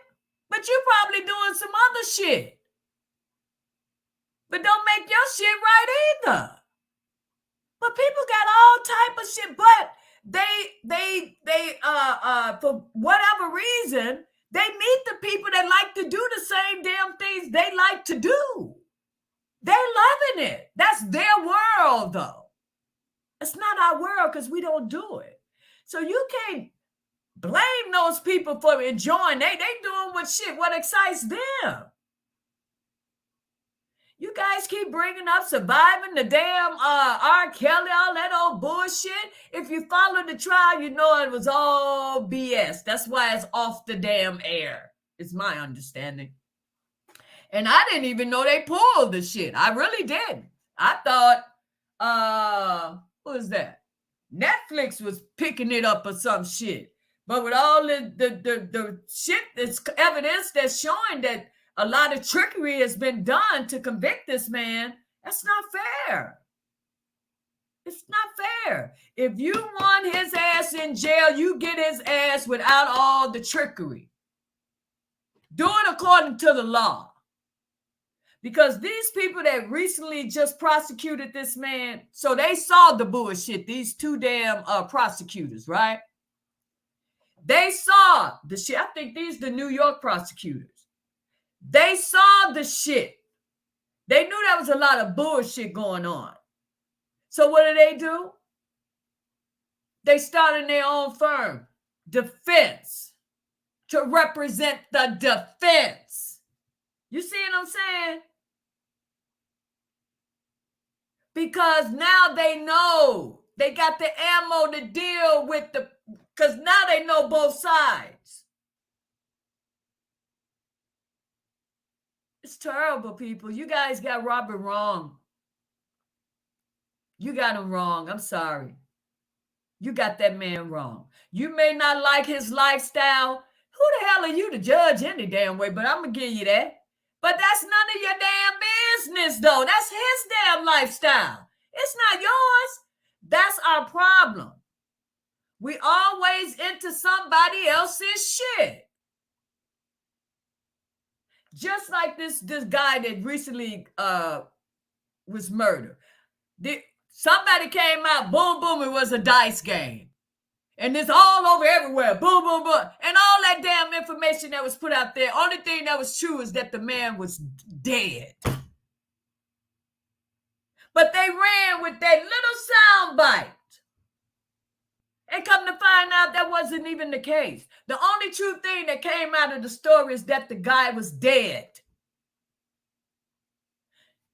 but you're probably doing some other shit. But don't make your shit right either. But people got all type of shit, but they for whatever reason, they meet the people that like to do the same damn things they like to do. They're loving it. That's their world, though. It's not our world because we don't do it. So you can't blame those people for enjoying. They doing what excites them. You guys keep bringing up surviving the damn R. Kelly, all that old bullshit. If you follow the trial, you know it was all BS. That's why it's off the damn air. It's my understanding. And I didn't even know they pulled the shit. I really didn't. I thought, what was that? Netflix was picking it up or some shit. But with all the shit, that's evidence that's showing that a lot of trickery has been done to convict this man, that's not fair. It's not fair. If you want his ass in jail, you get his ass without all the trickery. Do it according to the law. Because these people that recently just prosecuted this man, so they saw the bullshit, these two damn prosecutors, right? They saw the shit. I think these are the New York prosecutors. They saw the shit. They knew there was a lot of bullshit going on. So what do? They started their own firm, Defense, to represent the defense. You see what I'm saying? Because now they know. They got the ammo to deal with because now they know both sides. It's terrible, people. You guys got Robert wrong. You got him wrong. I'm sorry. You got that man wrong. You may not like his lifestyle. Who the hell are you to judge any damn way? But I'm going to give you that. But that's none of your damn business, though. That's his damn lifestyle. It's not yours. That's our problem. We always into somebody else's shit. Just like this guy that recently was murdered. Somebody came out, boom, boom, it was a dice game. And it's all over everywhere, boom, boom, boom. And all that damn information that was put out there, only thing that was true is that the man was dead. But they ran with that little sound bite. And come to find out that wasn't even the case. The only true thing that came out of the story is that the guy was dead.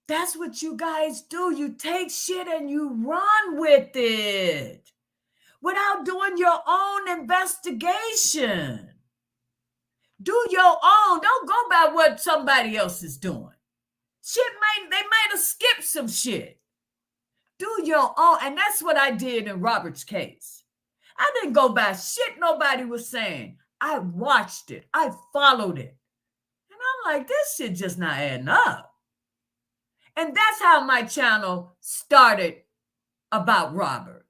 That's what you guys do. You take shit and you run with it without doing your own investigation. Do your own. Don't go by what somebody else is doing. They might have skipped some shit. Do your own. And that's what I did in Robert's case. I didn't go by shit nobody was saying. I watched it. I followed it. And I'm like, this shit just not adding up. And that's how my channel started about Robert.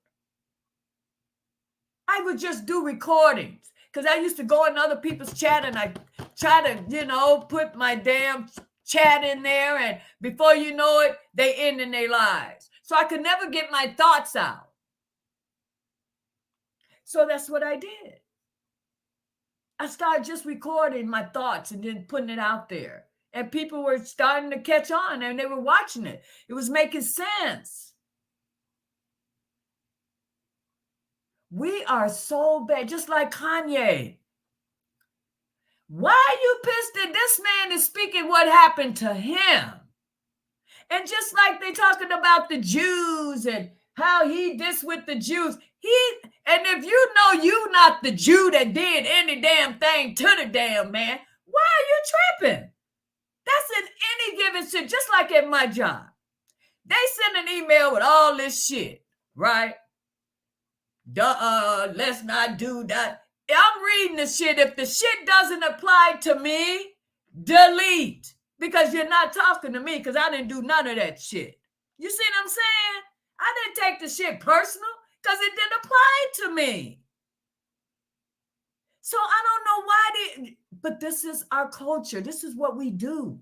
I would just do recordings because I used to go in other people's chat and I try to, put my damn chat in there. And before you know it, they end in their lives. So I could never get my thoughts out. So that's what I did. I started just recording my thoughts and then putting it out there. And people were starting to catch on and they were watching it. It was making sense. We are so bad, just like Kanye. Why are you pissed that this man is speaking what happened to him? And just like they talking about the Jews and how he this with the Jews, and if you know you not the Jew that did any damn thing to the damn man, why are you tripping? That's in any given shit, just like at my job. They send an email with all this shit, right? Let's not do that. I'm reading the shit. If the shit doesn't apply to me, delete. Because you're not talking to me because I didn't do none of that shit. You see what I'm saying? I didn't take the shit personal because it didn't apply to me. So I don't know why but this is our culture. This is what we do.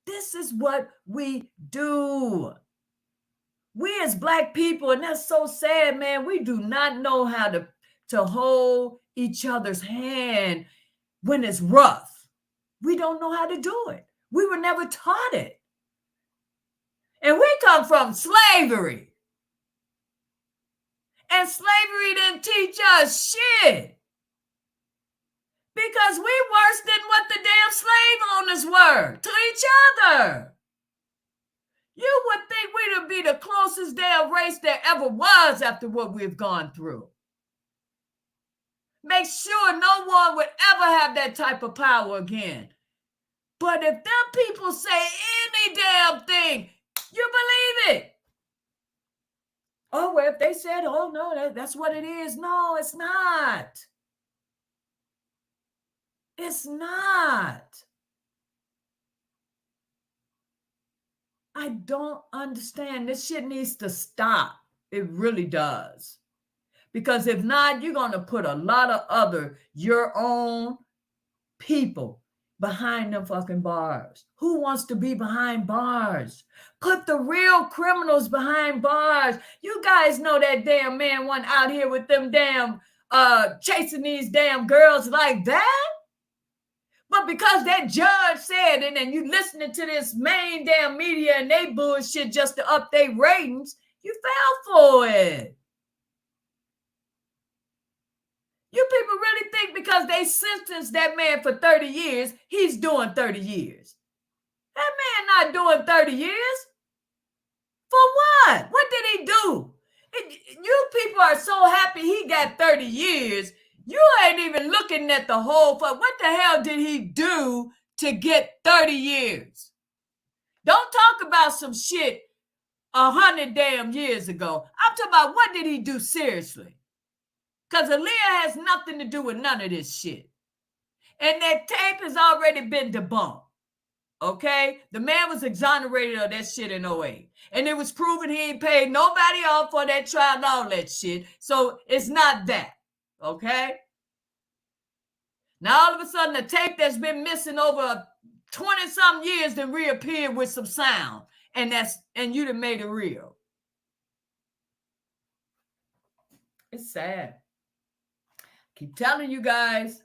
This is what we do. We as Black people, and that's so sad, man, we do not know how to hold each other's hand when it's rough. We don't know how to do it. We were never taught it. And we come from slavery. And slavery didn't teach us shit. Because we worse than what the damn slave owners were to each other. You would think we would be the closest damn race there ever was after what we've gone through. Make sure no one would ever have that type of power again. But if them people say any damn thing, you believe it. Oh, well, if they said, oh, no, that's what it is. No, it's not. It's not. I don't understand. This shit needs to stop. It really does. Because if not, you're going to put a lot of your own people behind them fucking bars. Who wants to be behind bars? Put the real criminals behind bars. You guys know that damn man went out here with them damn chasing these damn girls like that. But because that judge said it and you listening to this main damn media and they bullshit just to up their ratings, you fell for it. You people really think because they sentenced that man for 30 years, he's doing 30 years. That man not doing 30 years. For what? What did he do? You people are so happy he got 30 years. You ain't even looking at the whole fuck. What the hell did he do to get 30 years? Don't talk about some shit 100 damn years ago. I'm talking about what did he do seriously? Because Aaliyah has nothing to do with none of this shit. And that tape has already been debunked. Okay? The man was exonerated of that shit in 08. And it was proven he ain't paid nobody off for that trial and all that shit. So it's not that. Okay? Now all of a sudden the tape that's been missing over 20-something years then reappeared with some sound. And you done made it real. It's sad. Keep telling you guys,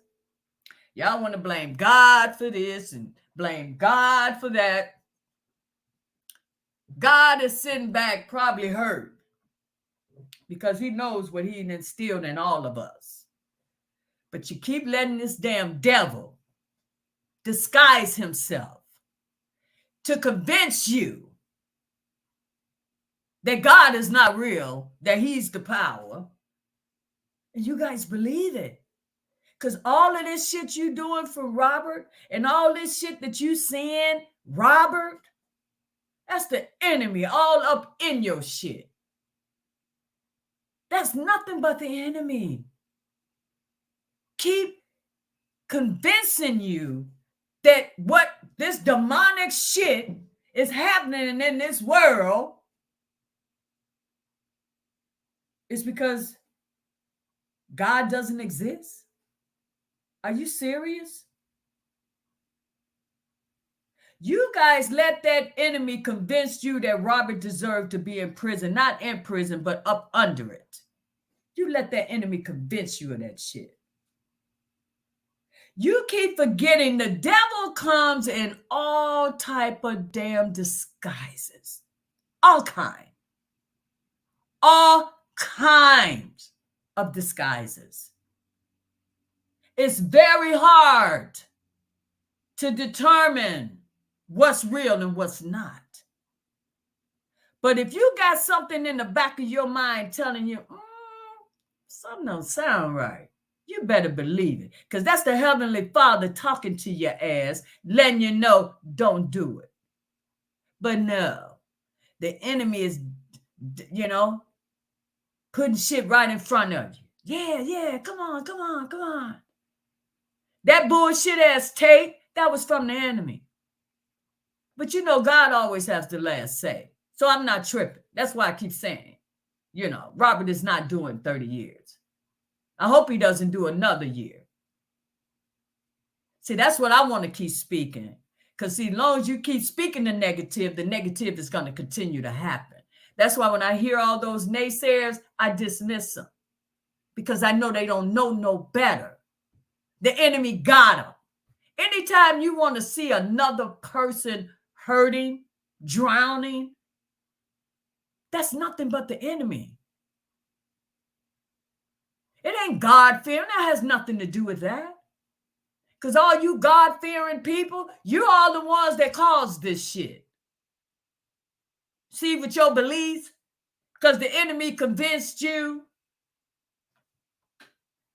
y'all want to blame God for this and blame God for that. God is sitting back probably hurt because he knows what he instilled in all of us. But you keep letting this damn devil disguise himself to convince you that God is not real, that he's the power. And you guys believe it. Because all of this shit you doing for Robert and all this shit that you seeing, Robert, that's the enemy all up in your shit. That's nothing but the enemy. Keep convincing you that what this demonic shit is happening in this world is because God doesn't exist. Are you serious? You guys let that enemy convince you that Robert deserved to be in prison, not in prison, but up under it. You let that enemy convince you of that shit. You keep forgetting the devil comes in all type of damn disguises. All kinds of disguises. It's very hard to determine what's real and what's not. But if you got something in the back of your mind telling you, something don't sound right, you better believe it. Because that's the Heavenly Father talking to your ass, letting you know, don't do it. But no, the enemy is, putting shit right in front of you. Yeah, come on. That bullshit ass tape, that was from the enemy. But God always has the last say. So I'm not tripping. That's why I keep saying, Robert is not doing 30 years. I hope he doesn't do another year. See, that's what I want to keep speaking. Because see, as long as you keep speaking the negative is going to continue to happen. That's why when I hear all those naysayers, I dismiss them. Because I know they don't know no better. The enemy got them. Anytime you want to see another person hurting, drowning, that's nothing but the enemy. It ain't God-fearing. That has nothing to do with that. Because all you God-fearing people, you're all the ones that caused this shit. See, with your beliefs, because the enemy convinced you.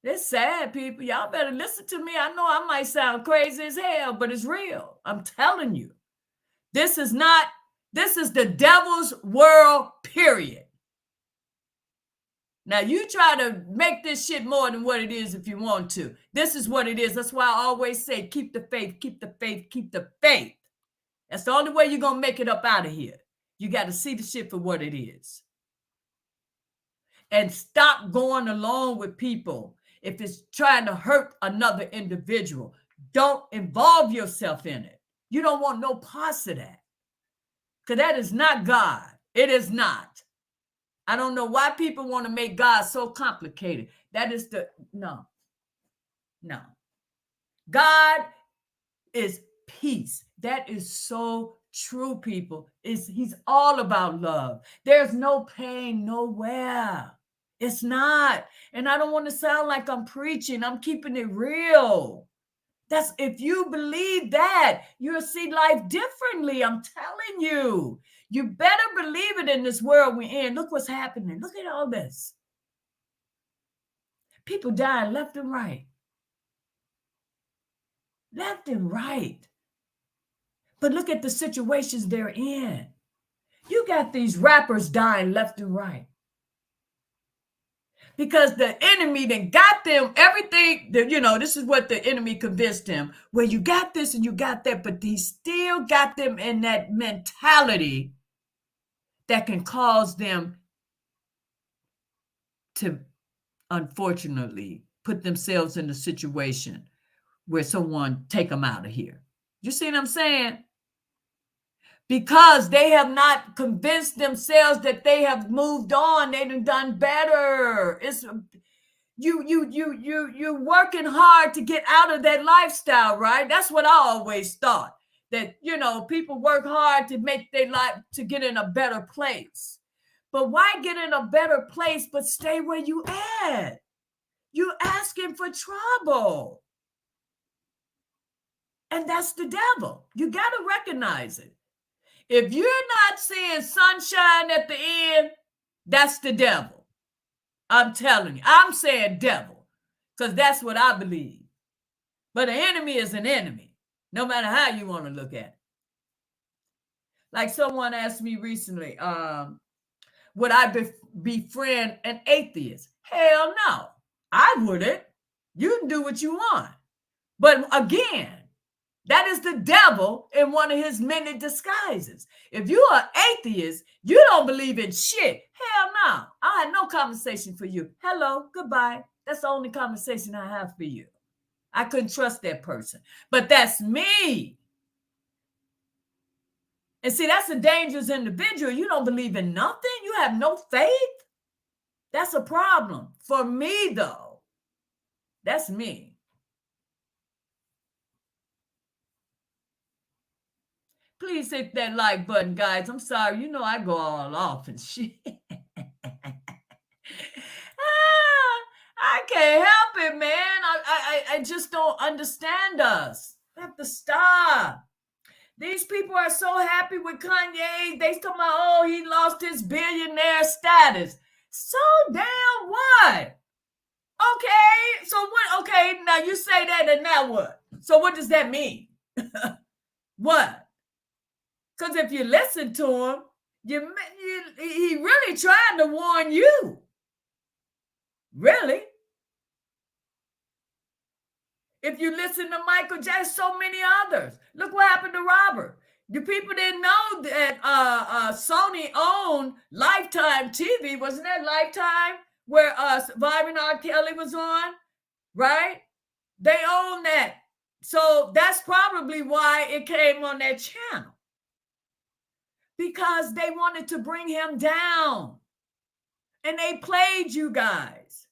It's sad, people. Y'all better listen to me. I know I might sound crazy as hell, but it's real. I'm telling you. This is the devil's world, period. Now, you try to make this shit more than what it is if you want to. This is what it is. That's why I always say, keep the faith, keep the faith, keep the faith. That's the only way you're going to make it up out of here. You got to see the shit for what it is. And stop going along with people if it's trying to hurt another individual. Don't involve yourself in it. You don't want no parts of that. Because that is not God. It is not. I don't know why people want to make God so complicated. That is no. God is peace. That is so true, people. He's all about love. There's no pain nowhere. It's not. And I don't want to sound like I'm preaching. I'm keeping it real. That's if you believe that, you'll see life differently. I'm telling you. You better believe it in this world we're in. Look what's happening. Look at all this. People dying left and right. Left and right. But look at the situations they're in. You got these rappers dying left and right. because the enemy then got them everything that, this is what the enemy convinced him. Well, you got this and you got that, but he still got them in that mentality that can cause them to, unfortunately, put themselves in a situation where someone take them out of here. You see what I'm saying? Because they have not convinced themselves that they have moved on, they've done better. It's you working hard to get out of that lifestyle, right? That's what I always thought. That people work hard to make their life to get in a better place. But why get in a better place but stay where you at? You asking for trouble. And that's the devil. You got to recognize it. If you're not seeing sunshine at the end, that's the devil. I'm telling you. I'm saying devil because that's what I believe. But an enemy is an enemy, no matter how you want to look at it. Like someone asked me recently, would I befriend an atheist? Hell no, I wouldn't. You can do what you want. But again, that is the devil in one of his many disguises. If you are atheist, you don't believe in shit. Hell no. I had no conversation for you. Hello, goodbye. That's the only conversation I have for you. I couldn't trust that person. But that's me. And see, that's a dangerous individual. You don't believe in nothing. You have no faith. That's a problem. For me, though, that's me. Please hit that like button, guys. I'm sorry. I go all off and shit. I can't help it, man. I just don't understand us. I have to stop. These people are so happy with Kanye. They talking about, he lost his billionaire status. So damn what? Okay, so what? Okay, now you say that, and now what? So what does that mean? What? Because if you listen to him, he really trying to warn you. Really? If you listen to Michael Jackson, so many others. Look what happened to Robert. The people didn't know that Sony owned Lifetime TV. Wasn't that Lifetime where Surviving R. Kelly was on? Right? They own that. So that's probably why it came on that channel. Because they wanted to bring him down. And they played you guys.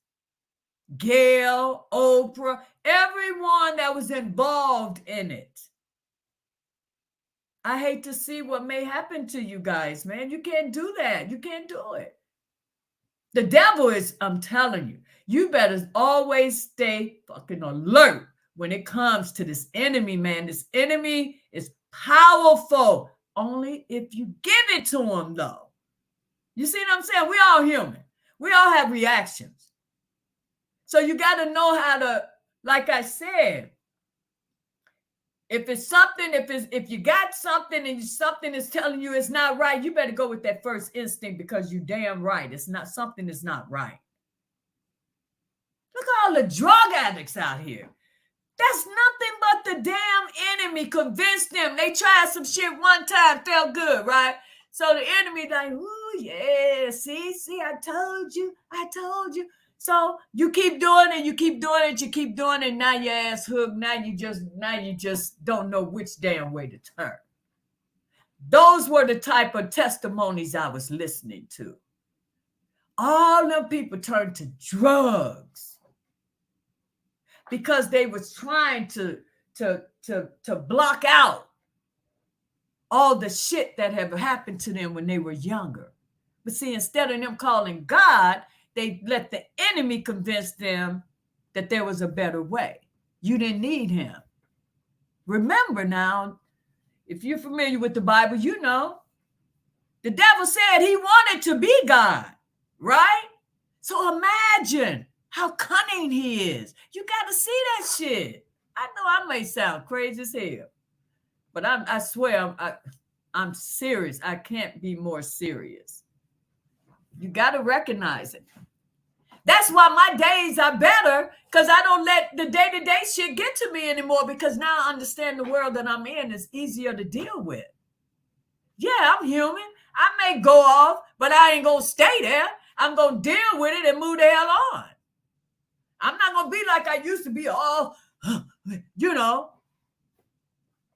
Gail, Oprah, everyone that was involved in it. I hate to see what may happen to you guys, man. You can't do that. You can't do it. The devil is, I'm telling you, you better always stay fucking alert when it comes to this enemy, man. This enemy is powerful only if you give it to him, though. You see what I'm saying? We all human. We all have reactions. So you got to know how to, like I said, if it's something, if you got something and something is telling you it's not right, you better go with that first instinct because you damn right. It's not something is not right. Look at all the drug addicts out here. That's nothing but the damn enemy convinced them. They tried some shit one time, felt good, right? So the enemy like, ooh, yeah, see, I told you. So you keep doing it, you keep doing it. Now your ass hooked. Now you just don't know which damn way to turn. Those were the type of testimonies I was listening to. All them people turned to drugs because they was trying to block out all the shit that had happened to them when they were younger. But see, instead of them calling God, they let the enemy convince them that there was a better way. You didn't need him. Remember now, if you're familiar with the Bible, you know, the devil said he wanted to be God, right? So imagine how cunning he is. You got to see that shit. I know I may sound crazy as hell, but I swear I'm serious. I can't be more serious. You got to recognize it. That's why my days are better, because I don't let the day-to-day shit get to me anymore, because now I understand the world that I'm in is easier to deal with. Yeah, I'm human. I may go off, but I ain't going to stay there. I'm going to deal with it and move the hell on. I'm not going to be like I used to be, all,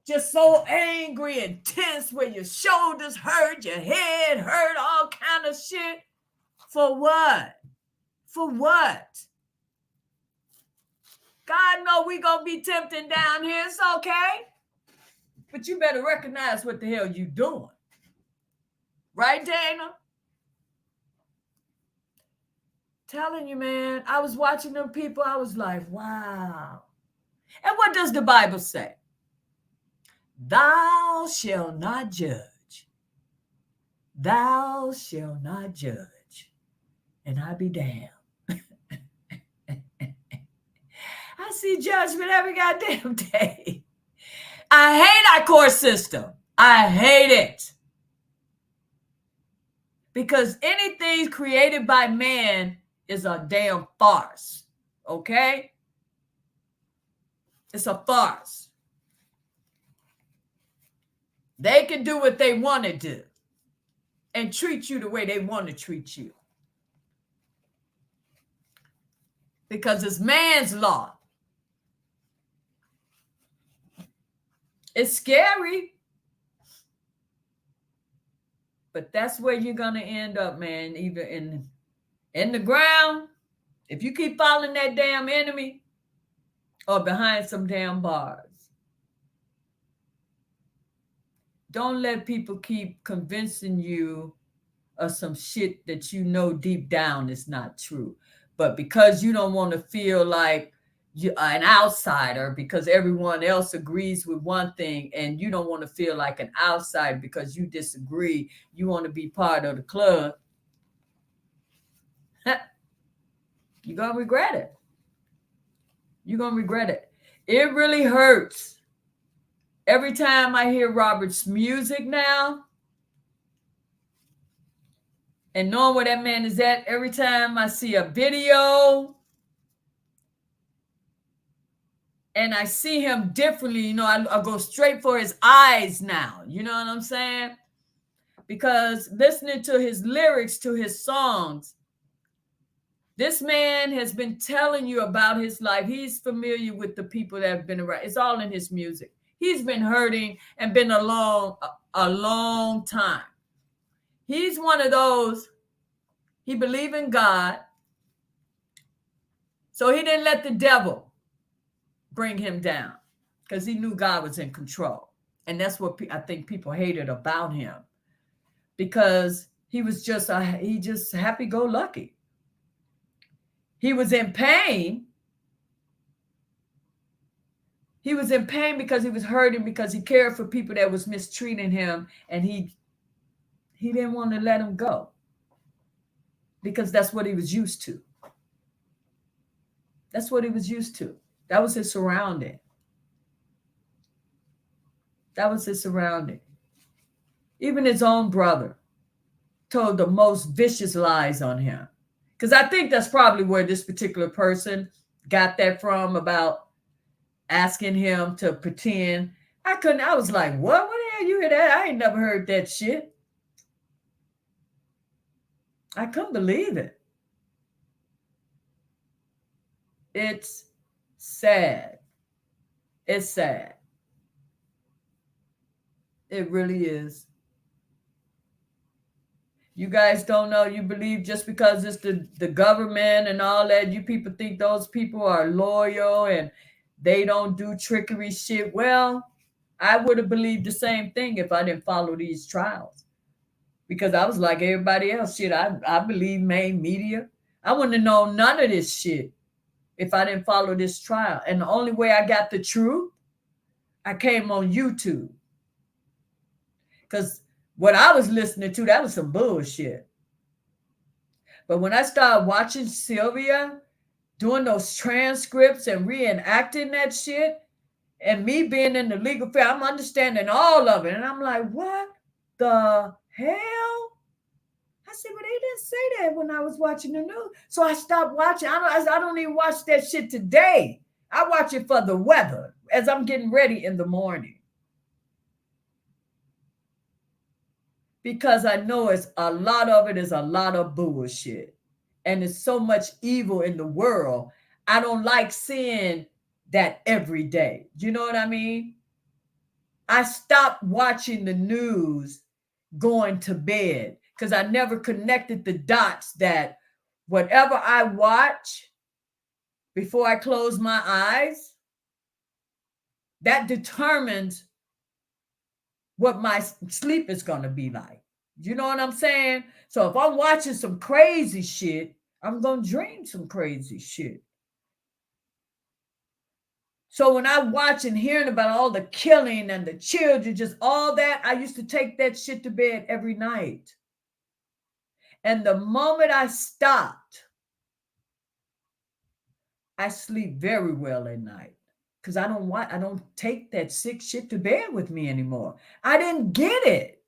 just so angry and tense where your shoulders hurt, your head hurt, all kind of shit. For what? For what? God know we gonna be tempting down here. It's okay. But you better recognize what the hell you doing. Right, Dana? Telling you, man, I was watching them people. I was like, wow. And what does the Bible say? Thou shalt not judge. Thou shalt not judge. And I be damned. I see judgment every goddamn day. I hate our court system. I hate it. Because anything created by man is a damn farce. Okay? It's a farce. They can do what they want to do and treat you the way they want to treat you. Because it's man's law. It's scary. But that's where you're going to end up, man, either in the ground, if you keep following that damn enemy, or behind some damn bars. Don't let people keep convincing you of some shit that you know deep down is not true. But because you don't want to feel like you're an outsider because everyone else agrees with one thing, and you don't want to feel like an outsider because you disagree, you want to be part of the club, you're going to regret it. You're going to regret it. It really hurts. Every time I hear Robert's music now, and knowing where that man is at, every time I see a video and I see him differently, I go straight for his eyes now. You know what I'm saying? Because listening to his lyrics, to his songs, this man has been telling you about his life. He's familiar with the people that have been around. It's all in his music. He's been hurting and been alone a long time. He's one of those, he believed in God, so he didn't let the devil bring him down because he knew God was in control. And that's what I think people hated about him, because he was just happy-go-lucky. He was in pain. He was in pain because he was hurting, because he cared for people that was mistreating him, and he didn't want to let them go because that's what he was used to. That's what he was used to. That was his surrounding. That was his surrounding. Even his own brother told the most vicious lies on him. Because I think that's probably where this particular person got that from, about asking him to pretend. I was like, what? What the hell you hear that? I ain't never heard that shit. I couldn't believe it. It's sad. It's sad. It really is. You guys don't know. You believe just because it's the government and all that, you people think those people are loyal and they don't do trickery shit. Well, I would have believed the same thing if I didn't follow these trials. Because I was like everybody else. Shit, I believe main media. I wouldn't have known none of this shit if I didn't follow this trial. And the only way I got the truth, I came on YouTube. Because what I was listening to, that was some bullshit. But when I started watching Sylvia doing those transcripts and reenacting that shit, and me being in the legal field, I'm understanding all of it. And I'm like, what the hell? I said, well, they didn't didn't say that when I was watching the news. So I stopped watching. I don't even watch that shit today. I watch it for the weather as I'm getting ready in the morning. Because I know it's a lot of it is a lot of bullshit. And there's so much evil in the world. I don't like seeing that every day. You know what I mean? I stopped watching the news going to bed because I never connected the dots that whatever I watch before I close my eyes, that determines what my sleep is going to be like. You know what I'm saying? So if I'm watching some crazy shit, I'm going to dream some crazy shit. So when I watch and hearing about all the killing and the children, just all that, I used to take that shit to bed every night. And the moment I stopped, I sleep very well at night because I don't take that sick shit to bed with me anymore. I didn't get it.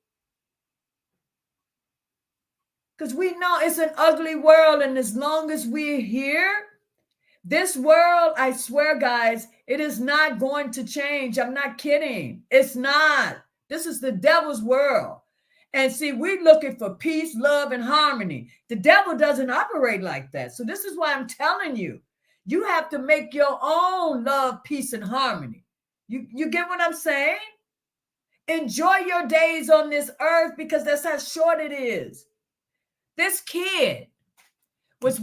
Because we know it's an ugly world, and as long as we're here, this world, I swear, guys, it is not going to change. I'm not kidding. It's not. This is the devil's world. And see, we're looking for peace, love, and harmony. The devil doesn't operate like that. So this is why I'm telling you, you have to make your own love, peace, and harmony. You get what I'm saying? Enjoy your days on this earth because that's how short it is. This kid was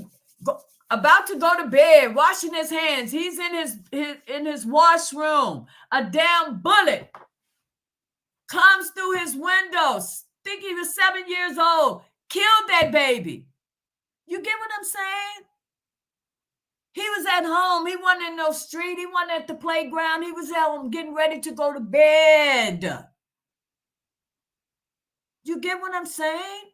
about to go to bed, washing his hands. He's in his washroom. A damn bullet comes through his windows. Think he was 7 years old. Killed that baby. You get what I'm saying? He was at home. He wasn't in no street. He wasn't at the playground. He was at home getting ready to go to bed. You get what I'm saying?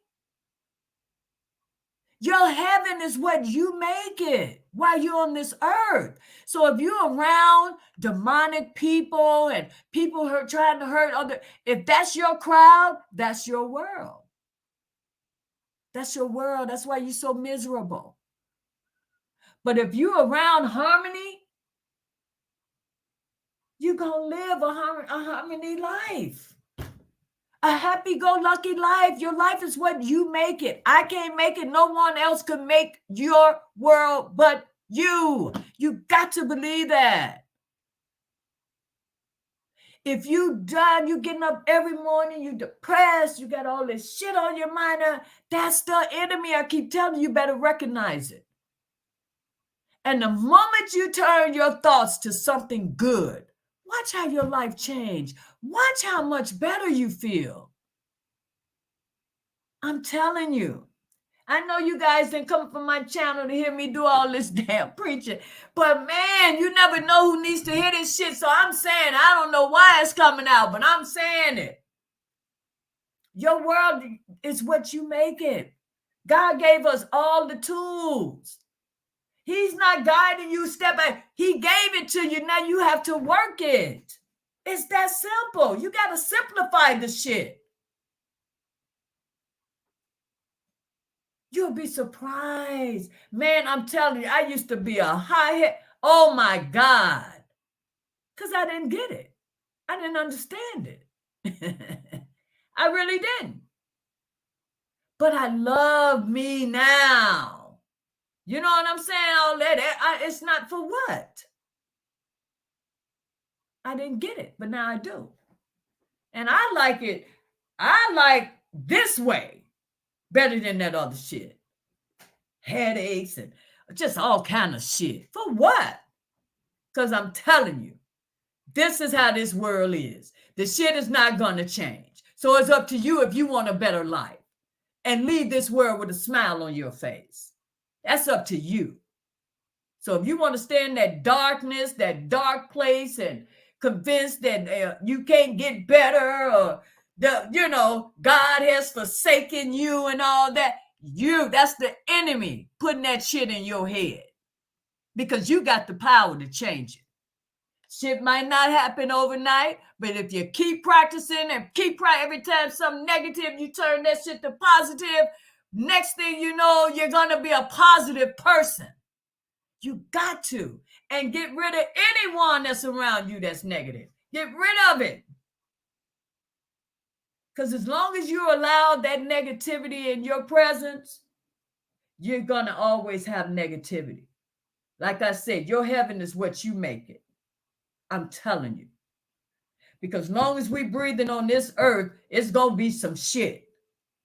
Your heaven is what you make it while you're on this earth. So if you're around demonic people and people trying to hurt other, if that's your crowd, that's your world. That's your world. That's why you're so miserable. But if you're around harmony, you're going to live a harmony life. A happy-go-lucky life. Your life is what you make it. I can't make it. No one else can make your world but you. You got to believe that. If you done, you getting up every morning, you depressed, you got all this shit on your mind, that's the enemy. I keep telling you, you better recognize it. And the moment you turn your thoughts to something good, watch how your life change. Watch how much better you feel. I'm telling you. I know you guys didn't come from my channel to hear me do all this damn preaching. But man, you never know who needs to hear this shit. So I'm saying, I don't know why it's coming out, but I'm saying it. Your world is what you make it. God gave us all the tools. He's not guiding you step by. He gave it to you. Now you have to work it. It's that simple. You got to simplify the shit. You'll be surprised. Man, I'm telling you, I used to be a high-head. Oh my God. Because I didn't get it. I didn't understand it. I really didn't. But I love me now. You know what I'm saying? All that, it's not for what? I didn't get it, but now I do. And I like it. I like this way better than that other shit. Headaches and just all kind of shit. For what? Because I'm telling you, this is how this world is. The shit is not going to change. So it's up to you if you want a better life and leave this world with a smile on your face. That's up to you. So if you want to stay in that darkness, that dark place, and convinced that you can't get better, or God has forsaken you and all that, that's the enemy putting that shit in your head, because you got the power to change it. Shit might not happen overnight, but if you keep practicing and every time something negative, you turn that shit to positive, Next thing you know, you're going to be a positive person. You got to. And get rid of anyone that's around you that's negative. Get rid of it. Because as long as you allow that negativity in your presence, you're going to always have negativity. Like I said, your heaven is what you make it. I'm telling you. Because long as we breathing on this earth, it's going to be some shit.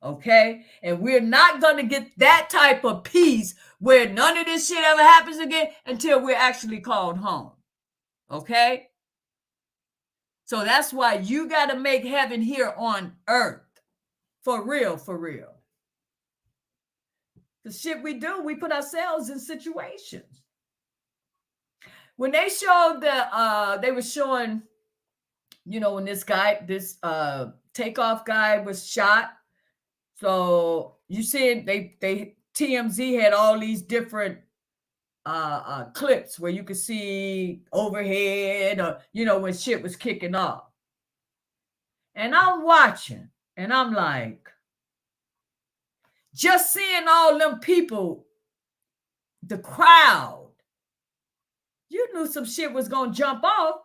Okay? And we're not going to get that type of peace where none of this shit ever happens again until we're actually called home. Okay? So that's why you got to make heaven here on earth. For real, for real. The shit we do, we put ourselves in situations. When they showed they were showing, when this takeoff guy was shot. So you see, they TMZ had all these different clips where you could see overhead, or when shit was kicking off. And I'm watching, and I'm like, just seeing all them people, the crowd, you knew some shit was gonna jump off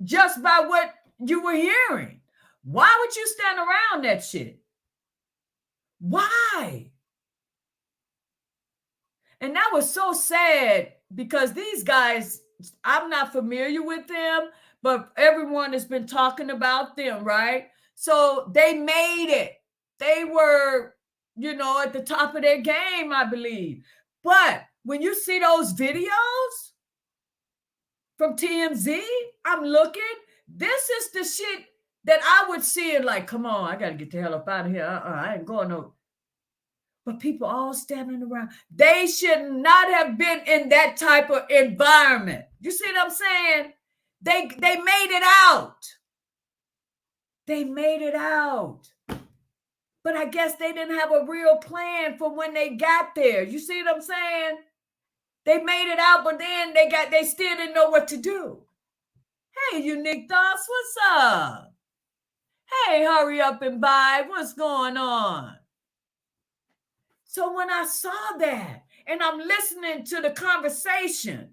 just by what you were hearing. Why would you stand around that shit? Why? And that was so sad because these guys, I'm not familiar with them, but everyone has been talking about them, right? So they made it. They were, at the top of their game, I believe. But when you see those videos from TMZ, I'm looking, this is the shit that I would see it like, come on, I got to get the hell up out of here. I ain't going no. But people all standing around. They should not have been in that type of environment. You see what I'm saying? They made it out. They made it out. But I guess they didn't have a real plan for when they got there. You see what I'm saying? They made it out, but then they still didn't know what to do. Hey, Unique Thoughts, what's up? Hey, hurry up and buy. What's going on? So when I saw that and I'm listening to the conversation,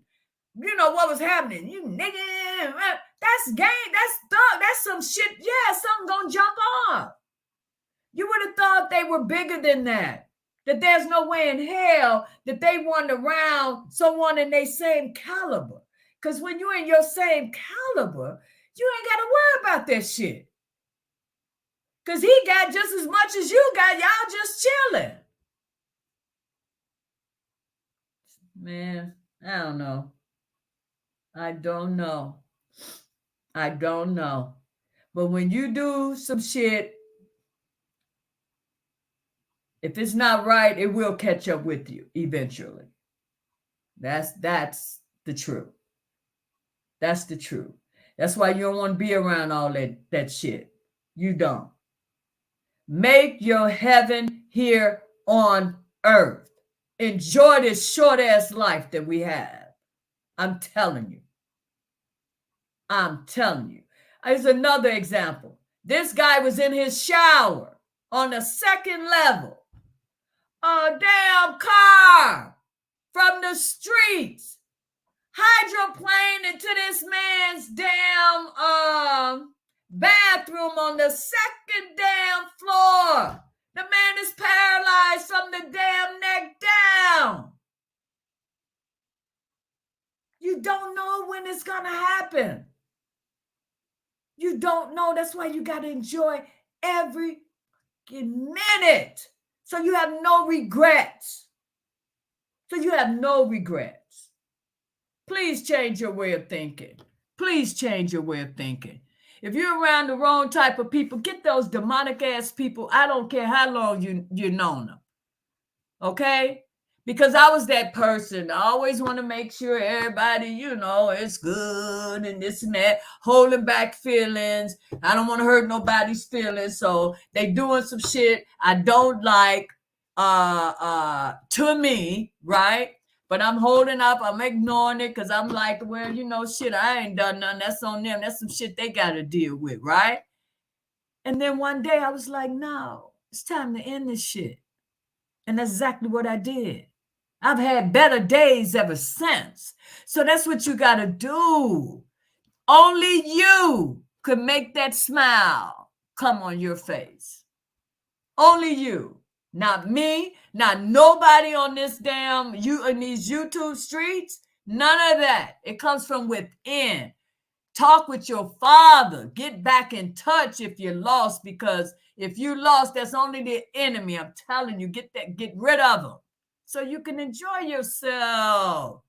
what was happening? You nigga, that's game, that's thug, that's some shit. Yeah, something gonna jump off. You would have thought they were bigger than that. That there's no way in hell that they want around someone in their same caliber. Because when you're in your same caliber, you ain't got to worry about that shit. Because he got just as much as you got. Y'all just chilling. Man, I don't know. I don't know. But when you do some shit, if it's not right, it will catch up with you eventually. That's the truth. That's the truth. That's why you don't want to be around all that shit. You don't. Make your heaven here on earth. Enjoy this short ass life that we have. I'm telling you. Here's another example. This guy was in his shower on the second level. A damn car from the streets hydroplaned into this man's damn bathroom on the second damn floor. The man is paralyzed from the damn neck down. You don't know when it's gonna happen. You don't know. That's why you got to enjoy every minute. So you have no regrets. Please change your way of thinking. If you're around the wrong type of people, get those demonic ass people. I don't care how long you known them. Okay? Because I was that person. I always want to make sure everybody, is good and this and that, holding back feelings. I don't want to hurt nobody's feelings. So they doing some shit I don't like to me, right? But I'm holding up. I'm ignoring it because I'm like, well, shit, I ain't done nothing. That's on them. That's some shit they got to deal with, right? And then one day I was like, no, it's time to end this shit. And that's exactly what I did. I've had better days ever since. So that's what you got to do. Only you could make that smile come on your face. Only you. Not me, not nobody on this damn in these YouTube streets. None of that. It comes from within. Talk with your father. Get back in touch if you're lost, because if you lost, that's only the enemy. I'm telling you, get rid of them so you can enjoy yourself.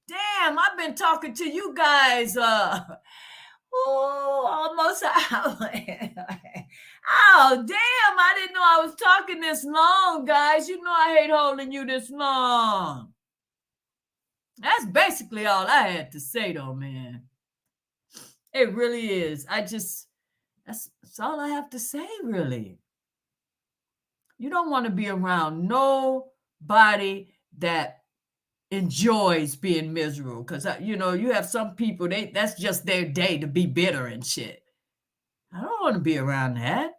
Damn, I've been talking to you guys almost an hour. Oh, damn, I didn't know I was talking this long, guys. You know I hate holding you this long. That's basically all I had to say, though, man. It really is. That's all I have to say, really. You don't want to be around nobody that enjoys being miserable, because, you have some people, that's just their day to be bitter and shit. I don't want to be around that.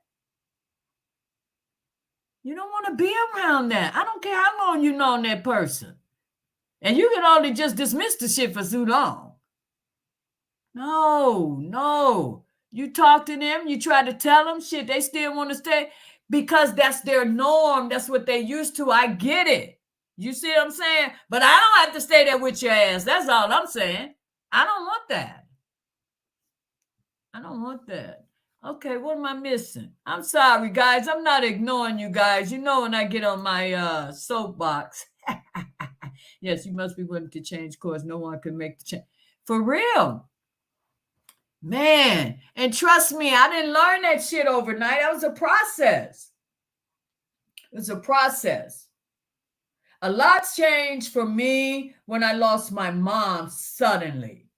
You don't want to be around that. I don't care how long you known that person. And you can only just dismiss the shit for too long. No. You talk to them, you try to tell them shit, they still want to stay because that's their norm. That's what they used to. I get it. You see what I'm saying? But I don't have to stay there with your ass. That's all I'm saying. I don't want that. I don't want that. Okay, what am I missing? I'm sorry, guys. I'm not ignoring you guys. You know when I get on my soapbox. Yes, you must be willing to change course. No one can make the change. For real. Man, and trust me, I didn't learn that shit overnight. That was a process. It was a process. A lot's changed for me when I lost my mom suddenly.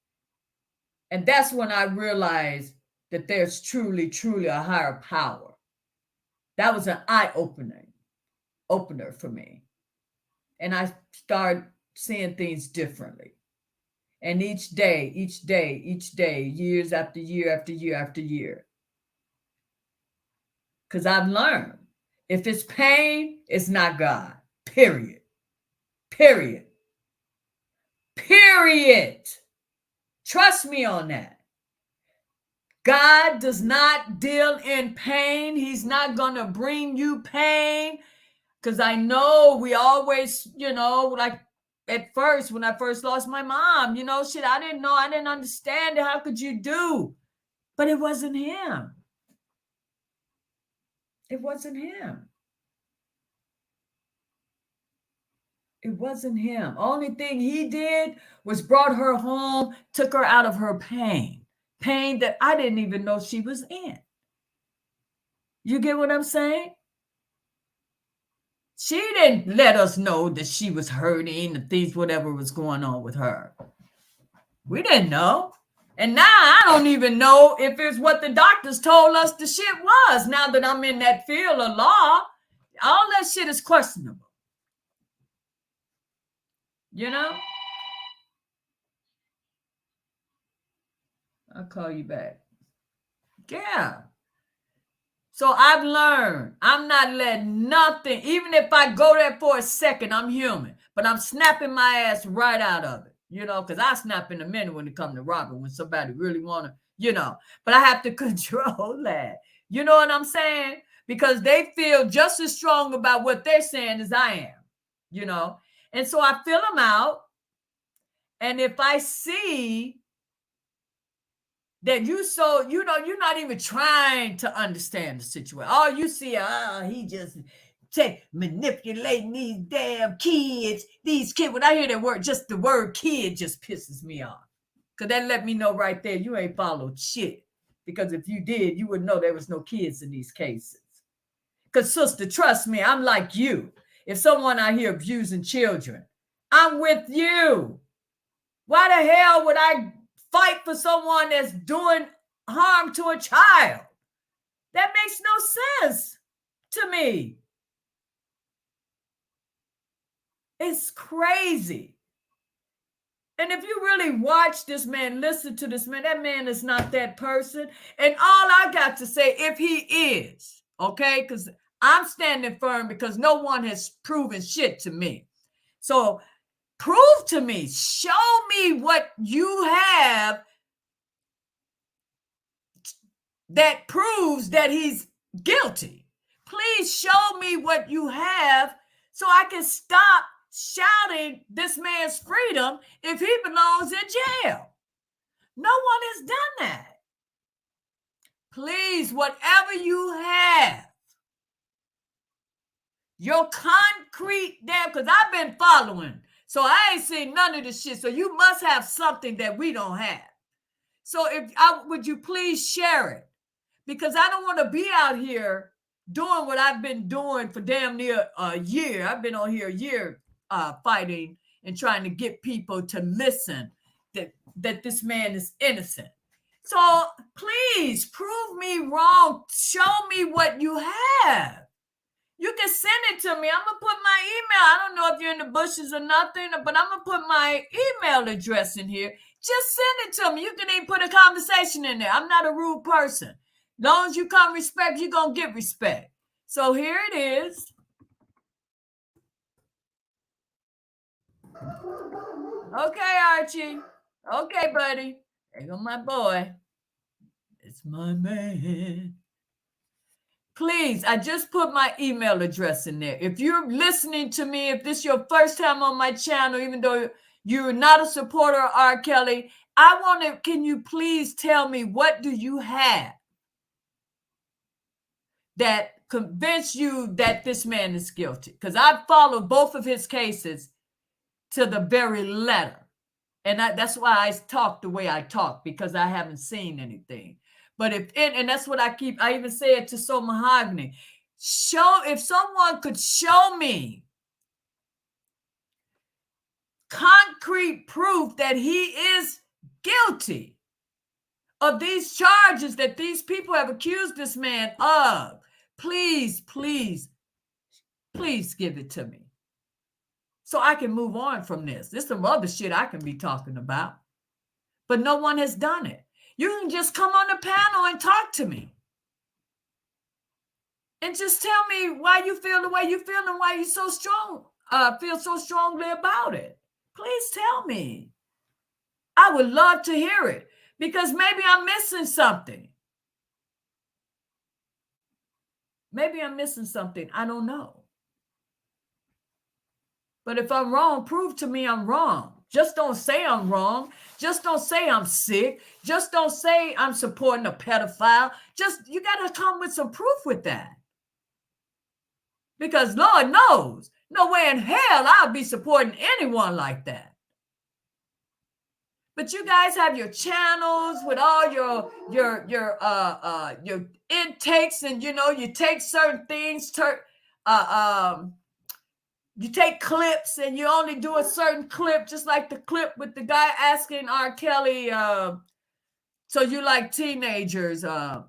And that's when I realized that there's truly, truly a higher power. That was an opener for me. And I started seeing things differently. And each day, years after year after year after year. Because I've learned, if it's pain, it's not God. Period. Trust me on that. God does not deal in pain. He's not going to bring you pain. Because I know we always, like at first, when I first lost my mom, shit, I didn't know. I didn't understand it. How could you do? But it wasn't him. It wasn't him. It wasn't him. Only thing he did was brought her home, took her out of her pain that I didn't even know she was in. You get what I'm saying? She didn't let us know that she was hurting, the things, whatever was going on with her. We didn't know. And now I don't even know if it's what the doctors told us the shit was. Now that I'm in that field of law, all that shit is questionable. I'll call you back. Yeah. So I've learned I'm not letting nothing, even if I go there for a second, I'm human, but I'm snapping my ass right out of it, because I snap in a minute when it comes to robbing, when somebody really want to, but I have to control that. You know what I'm saying? Because they feel just as strong about what they're saying as I am, and so I fill them out. And if I see that you're not even trying to understand the situation. All you see, he just manipulating these damn kids. These kids, when I hear that word, just the word kid just pisses me off. Because that let me know right there, you ain't followed shit. Because if you did, you would know there was no kids in these cases. Because sister, trust me, I'm like you. If someone out here abusing children, I'm with you. Why the hell would I fight for someone that's doing harm to a child? That makes no sense to me. It's crazy. And if you really watch this man, listen to this man, that man is not that person. And all I got to say, if he is, okay, because I'm standing firm because no one has proven shit to me. So prove to me, show me what you have that proves that he's guilty. Please show me what you have so I can stop shouting this man's freedom if he belongs in jail. No one has done that. Please, whatever you have, your concrete damn, because I've been following, so I ain't seen none of this shit. So you must have something that we don't have. So would you please share it? Because I don't want to be out here doing what I've been doing for damn near a year. I've been on here a year fighting and trying to get people to listen that this man is innocent. So please prove me wrong. Show me what you have. You can send it to me. I'm going to put my email. I don't know if you're in the bushes or nothing, but I'm going to put my email address in here. Just send it to me. You can even put a conversation in there. I'm not a rude person. As long as you come respect, you're going to get respect. So here it is. Okay, Archie. Okay, buddy. There go my boy. It's my man. Please, I just put my email address in there. If you're listening to me, if this is your first time on my channel, even though you're not a supporter of R. Kelly, can you please tell me what do you have that convince you that this man is guilty? Because I followed both of his cases to the very letter. And that's why I talk the way I talk, because I haven't seen anything. But and that's what I even say it to So Mahogany. If someone could show me concrete proof that he is guilty of these charges that these people have accused this man of, please, please, please give it to me so I can move on from this. There's some other shit I can be talking about, but no one has done it. You can just come on the panel and talk to me. And just tell me why you feel the way you feel and why you so strong, feel so strongly about it. Please tell me. I would love to hear it, because maybe I'm missing something. Maybe I'm missing something. I don't know. But if I'm wrong, prove to me I'm wrong. Just don't say I'm wrong. Just don't say I'm sick. Just don't say I'm supporting a pedophile. You got to come with some proof with that. Because Lord knows, no way in hell I'll be supporting anyone like that. But you guys have your channels with all your intakes, and you take certain things, you take clips and you only do a certain clip, just like the clip with the guy asking R. Kelly, so you like teenagers. So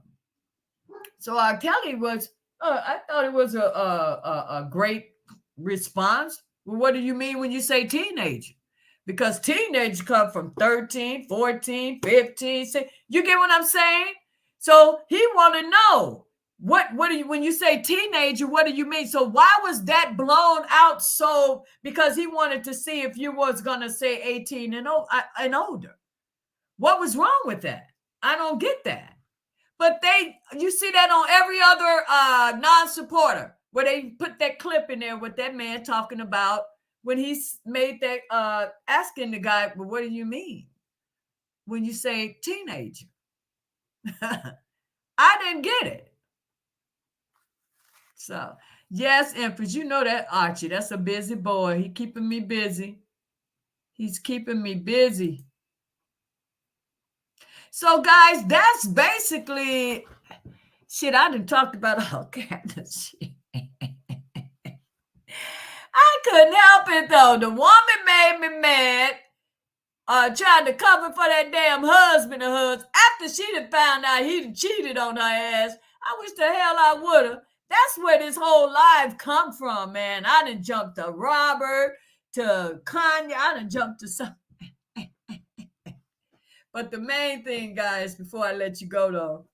R. Kelly was, I thought it was a great response. Well, what do you mean when you say teenager? Because teenagers come from 13, 14, 15. You get what I'm saying? So he want to know. What do you, when you say teenager, what do you mean? So why was that blown out? So because he wanted to see if you was going to say 18 and older. What was wrong with that? I don't get that. But you see that on every other non-supporter, where they put that clip in there with that man talking about when he made that, asking the guy, well, what do you mean when you say teenager? I didn't get it. So, yes, Empress, you know that Archie, that's a busy boy. He keeping me busy. He's keeping me busy. So, guys, that's basically shit. I done talked about all kinds of shit. I couldn't help it, though. The woman made me mad, trying to cover for that damn husband of hers after she done found out he done cheated on her ass. I wish the hell I would have. That's where this whole life come from, man. I done jumped to Robert, to Kanye. I done jumped to some. But the main thing, guys, before I let you go, though,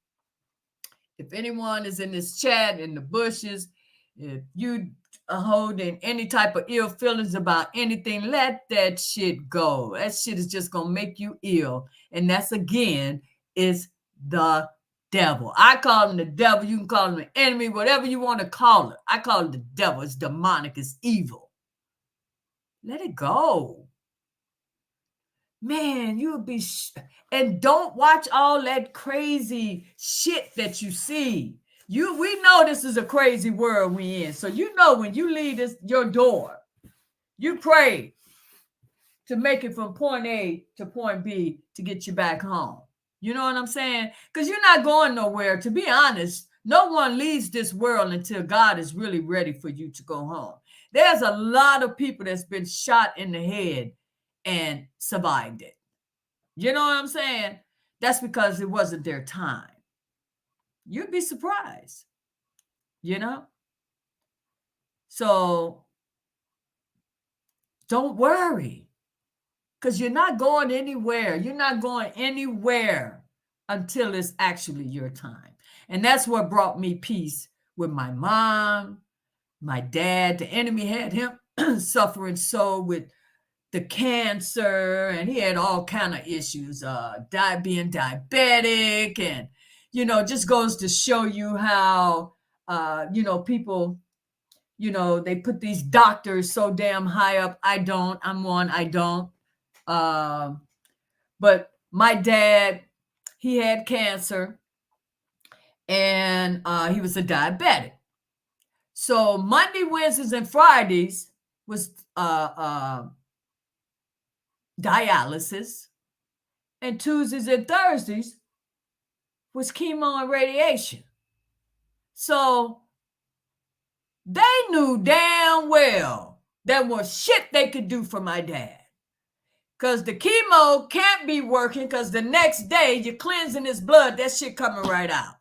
if anyone is in this chat, in the bushes, If you are holding any type of ill feelings about anything, let that shit go. That shit is just going to make you ill. And that's, again, is the devil. I call him the devil. You can call him an enemy, whatever you want to call it. I call it the devil. It's demonic. It's evil. Let it go. Man, you'll be... and don't watch all that crazy shit that you see. We know this is a crazy world we in. So you know when you leave your door, you pray to make it from point A to point B to get you back home. You know what I'm saying? Because you're not going nowhere. To be honest, no one leaves this world until God is really ready for you to go home. There's a lot of people that's been shot in the head and survived it. You know what I'm saying? That's because it wasn't their time. You'd be surprised, you know? So don't worry, because you're not going anywhere. You're not going anywhere until it's actually your time. And that's what brought me peace with my mom, my dad. The enemy had him suffering so with the cancer, and he had all kind of issues, being diabetic, and, you know, just goes to show you how, people, they put these doctors so damn high up. I don't. But my dad, he had cancer, and he was a diabetic. So Monday, Wednesdays, and Fridays was dialysis, and Tuesdays and Thursdays was chemo and radiation. So they knew damn well there was shit they could do for my dad, because the chemo can't be working, because the next day you're cleansing his blood, that shit coming right out.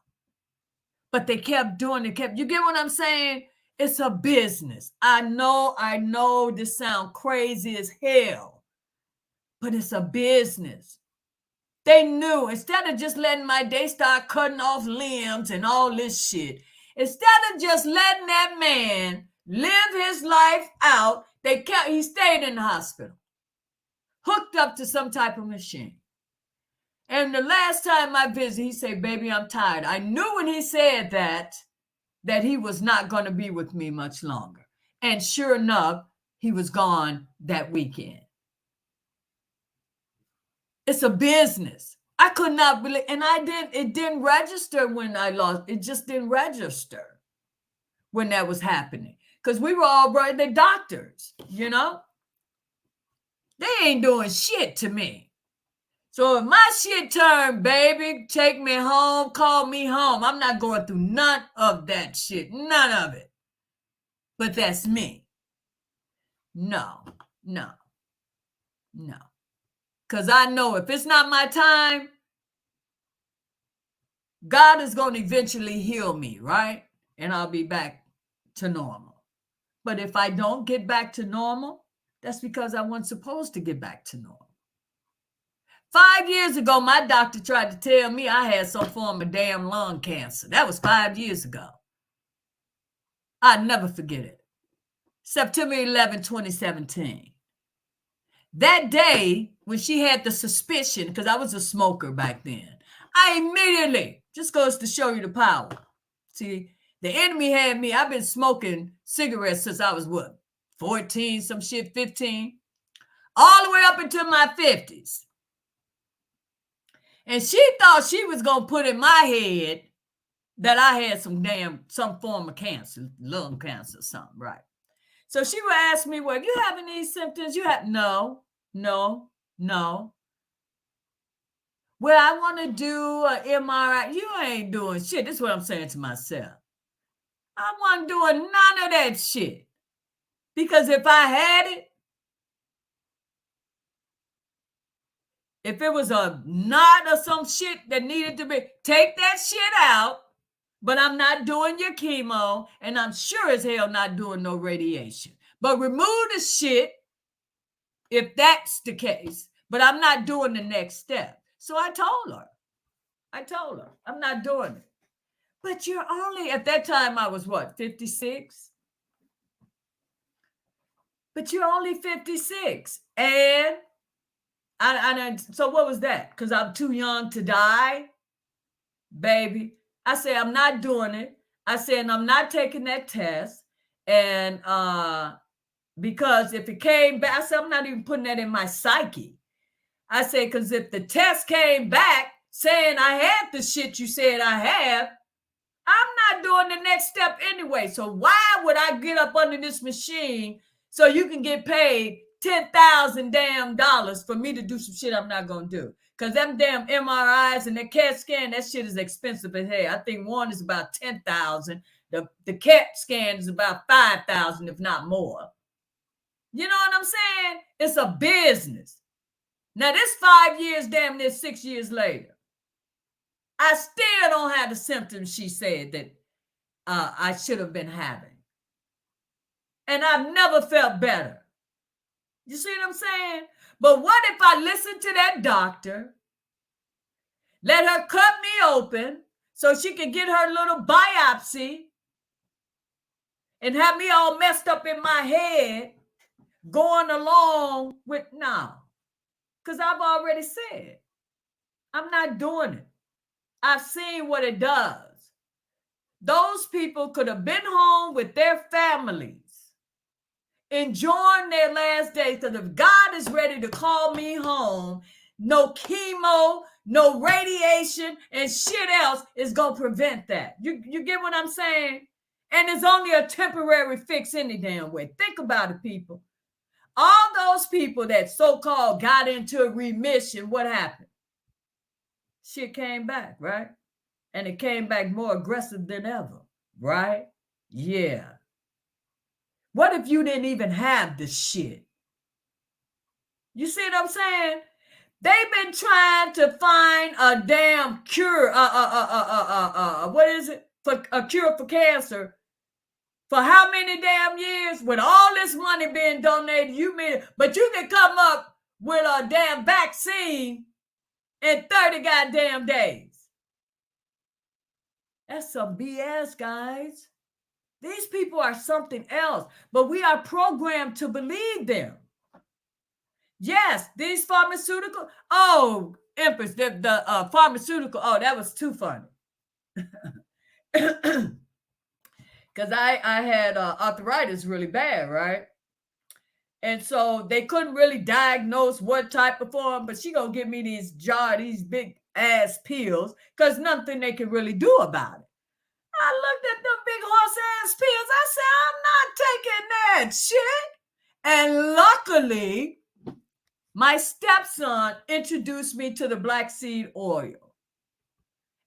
But they kept doing it. You get what I'm saying? It's a business. I know this sounds crazy as hell, but it's a business. They knew, instead of just letting they start cutting off limbs and all this shit. Instead of just letting that man live his life out, he stayed in the hospital, hooked up to some type of machine. And the last time I visited, he said, "Baby, I'm tired." I knew when he said that he was not going to be with me much longer. And sure enough, he was gone that weekend. It's a business. I could not believe, and it didn't register when I lost. It just didn't register when that was happening. Because we were all the doctors, They ain't doing shit to me. So if my shit turned, baby, take me home, call me home. I'm not going through none of that shit. None of it. But that's me. No. Because I know if it's not my time, God is going to eventually heal me, right? And I'll be back to normal. But if I don't get back to normal, that's because I wasn't supposed to get back to normal. 5 years ago, my doctor tried to tell me I had some form of damn lung cancer. That was 5 years ago. I'll never forget it. September 11, 2017. That day, when she had the suspicion, because I was a smoker back then, I immediately, just goes to show you the power. See, the enemy had me. I've been smoking cigarettes since I was 14, some shit, 15, all the way up into my 50s. And she thought she was going to put in my head that I had some form of cancer, lung cancer or something, right? So she would ask me, "Well, you having these symptoms?" No. "Well, I want to do an MRI." You ain't doing shit. This is what I'm saying to myself. I wasn't doing none of that shit. Because if I had it, if it was a knot or some shit that needed to be, take that shit out. But I'm not doing your chemo, and I'm sure as hell not doing no radiation. But remove the shit if that's the case. But I'm not doing the next step. So I told her, I'm not doing it. But you're only, at that time, I was what, 56? But you're only 56. And so what was that? Because I'm too young to die? Baby, I say, I'm not doing it. I said, I'm not taking that test. And because if it came back, I said, I'm not even putting that in my psyche. I said, because if the test came back saying I had the shit you said I have, I'm not doing the next step anyway. So why would I get up under this machine so you can get paid $10,000 damn dollars for me to do some shit I'm not gonna do? Because them damn MRIs and that CAT scan, that shit is expensive as hell. I think one is about 10,000. The CAT scan is about 5,000, if not more. You know what I'm saying? It's a business. Now this 5 years, damn near 6 years later, I still don't have the symptoms she said that I should have been having. And I've never felt better. You see what I'm saying? But what if I listen to that doctor, let her cut me open so she can get her little biopsy and have me all messed up in my head going along with now? Because I've already said, I'm not doing it. I've seen what it does. Those people could have been home with their families, enjoying their last days. Because if God is ready to call me home, no chemo, no radiation, and shit else is going to prevent that. You get what I'm saying? And it's only a temporary fix any damn way. Think about it, people. All those people that so-called got into a remission, what happened? Shit came back, right? And it came back more aggressive than ever, right? Yeah. What if you didn't even have the shit? You see what I'm saying? They've been trying to find a damn cure. What is it? For a cure for cancer. For how many damn years? With all this money being donated, but you can come up with a damn vaccine in 30 goddamn days. That's some BS, guys. These people are something else, but we are programmed to believe them. Yes, these pharmaceutical. Oh, Empress, the pharmaceutical. Oh, that was too funny. Because I had arthritis really bad, right? And so they couldn't really diagnose what type of form, but she gonna give me these big ass pills because nothing they can really do about it. I looked at them big horse ass pills. I said, I'm not taking that shit. And luckily, my stepson introduced me to the black seed oil.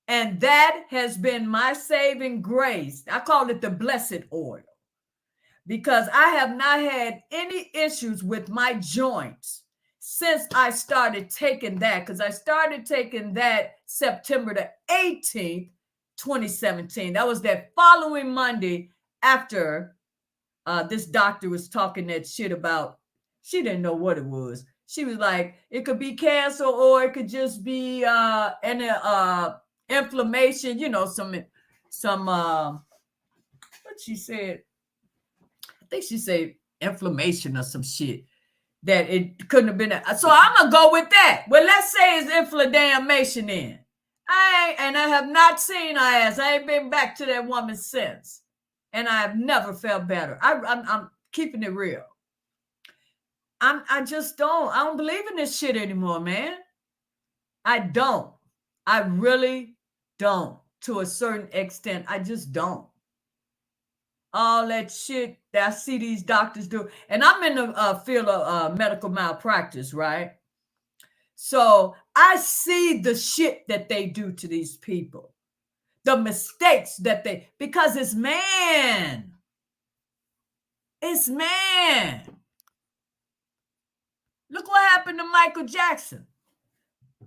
And that has been my saving grace. I call it the blessed oil. Because I have not had any issues with my joints since I started taking that. Because I started taking that September the 18th, 2017. That was that following Monday after this doctor was talking that shit about, she didn't know what it was. She was like, it could be cancer or it could just be inflammation, you know, some what she said. I think she said inflammation or some shit. That it couldn't have been. So I'm going to go with that. Well, let's say it's inflammation in. I have not seen her ass. I ain't been back to that woman since. And I've never felt better. I'm keeping it real. I just don't. I don't believe in this shit anymore, man. I don't. I really don't. To a certain extent, I just don't. All that shit that I see these doctors do. And I'm in the field of medical malpractice, right? So I see the shit that they do to these people. The mistakes that because it's man. It's man. Look what happened to Michael Jackson.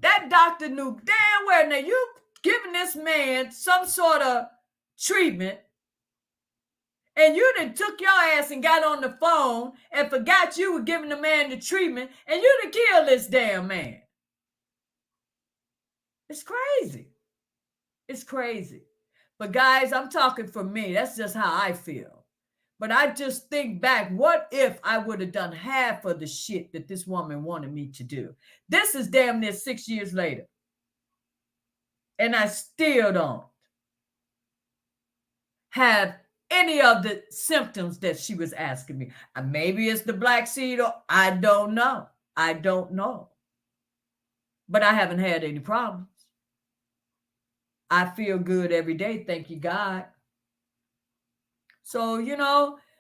That doctor knew damn well, now you giving this man some sort of treatment, and you done took your ass and got on the phone and forgot you were giving the man the treatment, and you done killed this damn man. It's crazy. It's crazy. But guys, I'm talking for me. That's just how I feel. But I just think back, what if I would have done half of the shit that this woman wanted me to do? This is damn near 6 years later. And I still don't have any of the symptoms that she was asking me. Maybe it's the black seed, or I don't know. I don't know. But I haven't had any problems. I feel good every day. Thank you, God. So,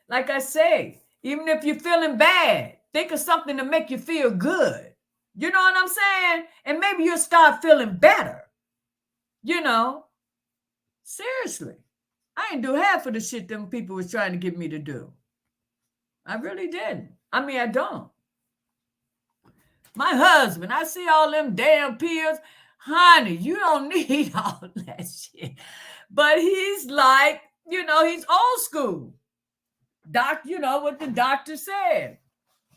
like I say, even if you're feeling bad, think of something to make you feel good. You know what I'm saying? And maybe you'll start feeling better. Seriously. I ain't do half of the shit them people was trying to get me to do. I really didn't. I mean, I don't. My husband, I see all them damn pills. Honey, you don't need all that shit. But he's like, he's old school. What the doctor said.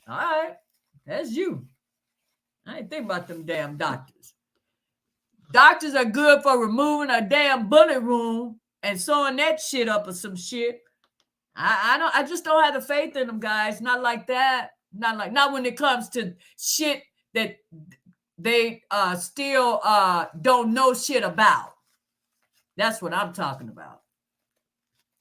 All right, that's you. I ain't think about them damn doctors. Doctors are good for removing a damn bullet wound and sewing that shit up or some shit. I just don't have the faith in them, guys. Not like that. Not when it comes to shit that they still don't know shit about. That's what I'm talking about.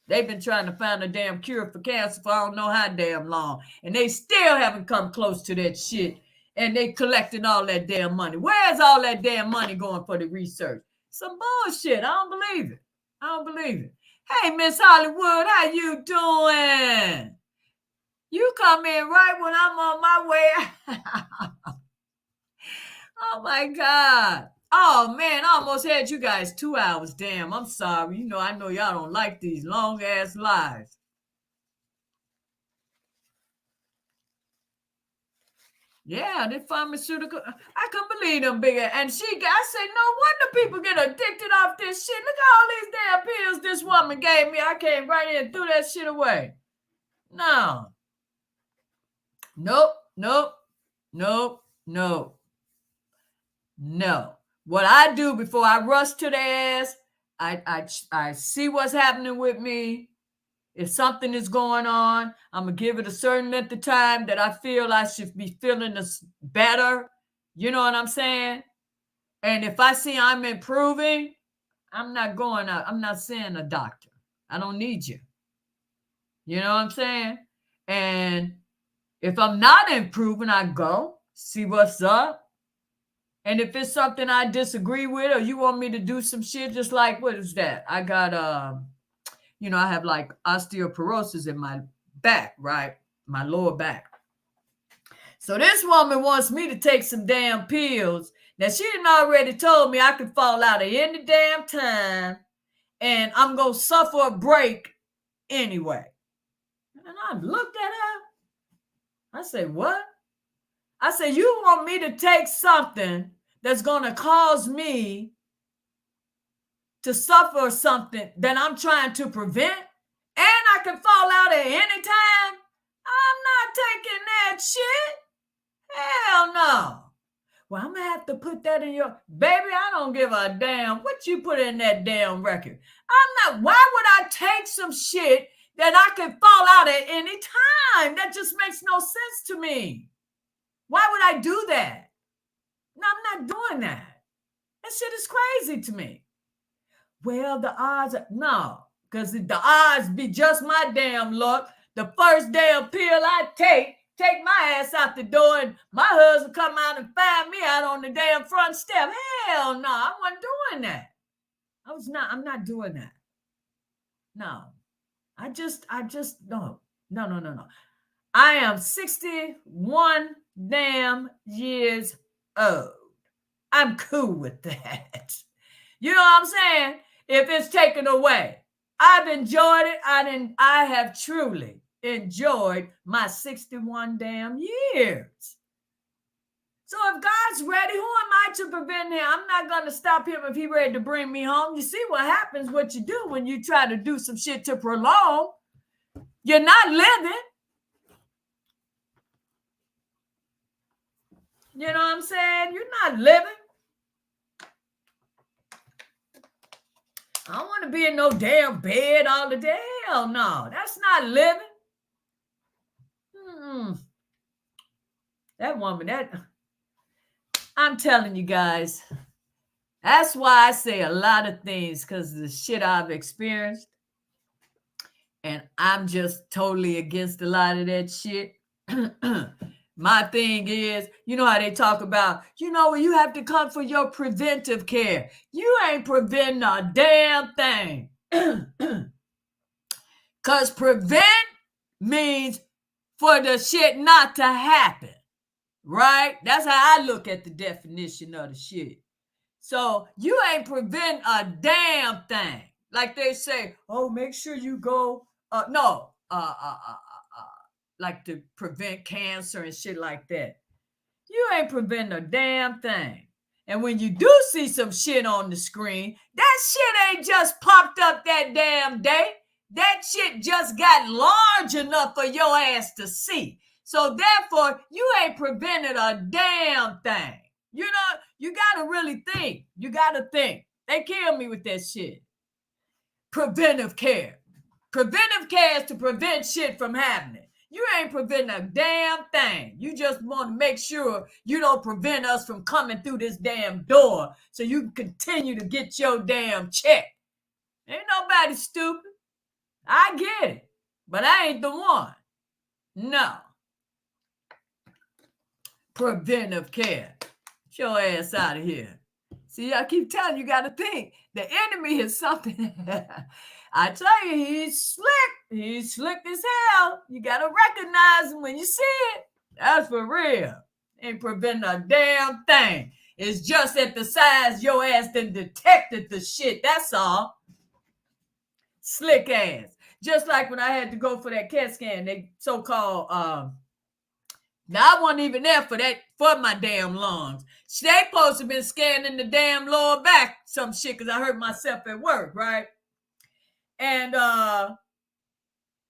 They've been trying to find a damn cure for cancer for I don't know how damn long. And they still haven't come close to that shit. And they collecting all that damn money. Where's all that damn money going for the research? Some bullshit. I don't believe it. I don't believe it. Hey, Miss Hollywood, how you doing? You come in right when I'm on my way. Oh, my God. Oh, man, I almost had you guys 2 hours. Damn, I'm sorry. I know y'all don't like these long-ass lives. Yeah, the pharmaceutical. I couldn't believe them bigger. And I said, no wonder people get addicted off this shit. Look at all these damn pills this woman gave me. I came right in and threw that shit away. No. Nope. No. What I do before I rush to the ass, I see what's happening with me. If something is going on, I'm going to give it a certain length of time that I feel I should be feeling better. You know what I'm saying? And if I see I'm improving, I'm not going out. I'm not seeing a doctor. I don't need you. You know what I'm saying? And if I'm not improving, I go see what's up. And if it's something I disagree with, or you want me to do some shit, just like, what is that? I got, I have like osteoporosis in my back, right? My lower back. So this woman wants me to take some damn pills. Now, she done already told me I could fall out at any damn time, and I'm going to suffer a break anyway. And I looked at her. I said, what? I said, you want me to take something that's going to cause me to suffer something that I'm trying to prevent, and I can fall out at any time? I'm not taking that shit. Hell no. Well, I'm going to have to put that in your... Baby, I don't give a damn what you put in that damn record. Why would I take some shit that I could fall out at any time? That just makes no sense to me. Why would I do that? No, I'm not doing that. That shit is crazy to me. Well, the odds are... No, because the odds be just my damn luck. The first damn pill I take my ass out the door, and my husband come out and find me out on the damn front step. Hell no, I wasn't doing that. I'm not doing that. No, I just, no. I am 61 damn years old. I'm cool with that. You know what I'm saying? If it's taken away, I've enjoyed it. I have truly enjoyed my 61 damn years. So if God's ready, who am I to prevent him? I'm not going to stop him if he's ready to bring me home. You see what happens, what you do when you try to do some shit to prolong. You're not living. You know what I'm saying? You're not living. I don't want to be in no damn bed all the day. Hell no, that's not living. That woman, I'm telling you guys, that's why I say a lot of things, because of the shit I've experienced. And I'm just totally against a lot of that shit. My thing is, you know how they talk about, you have to come for your preventive care. You ain't preventing a damn thing. Because prevent means for the shit not to happen. Right? That's how I look at the definition of the shit. So you ain't prevent a damn thing. Like they say, oh, make sure you go. Like to prevent cancer and shit like that. You ain't preventing a damn thing. And when you do see some shit on the screen, that shit ain't just popped up that damn day. That shit just got large enough for your ass to see. So therefore, you ain't prevented a damn thing. You got to really think. You got to think. They kill me with that shit. Preventive care. Preventive care is to prevent shit from happening. You ain't preventing a damn thing. You just want to make sure you don't prevent us from coming through this damn door so you can continue to get your damn check. Ain't nobody stupid. I get it. But I ain't the one. No. Preventive care. Get your ass out of here. See, I keep telling you, got to think. The enemy is something. I tell you, he's slick. He's slick as hell. You got to recognize him when you see it. That's for real. Ain't preventing a damn thing. It's just at the size your ass done detected the shit. That's all. Slick ass. Just like when I had to go for that CAT scan, they so-called, now I wasn't even there for my damn lungs. They supposed to have been scanning the damn lower back, some shit, because I hurt myself at work, right? And I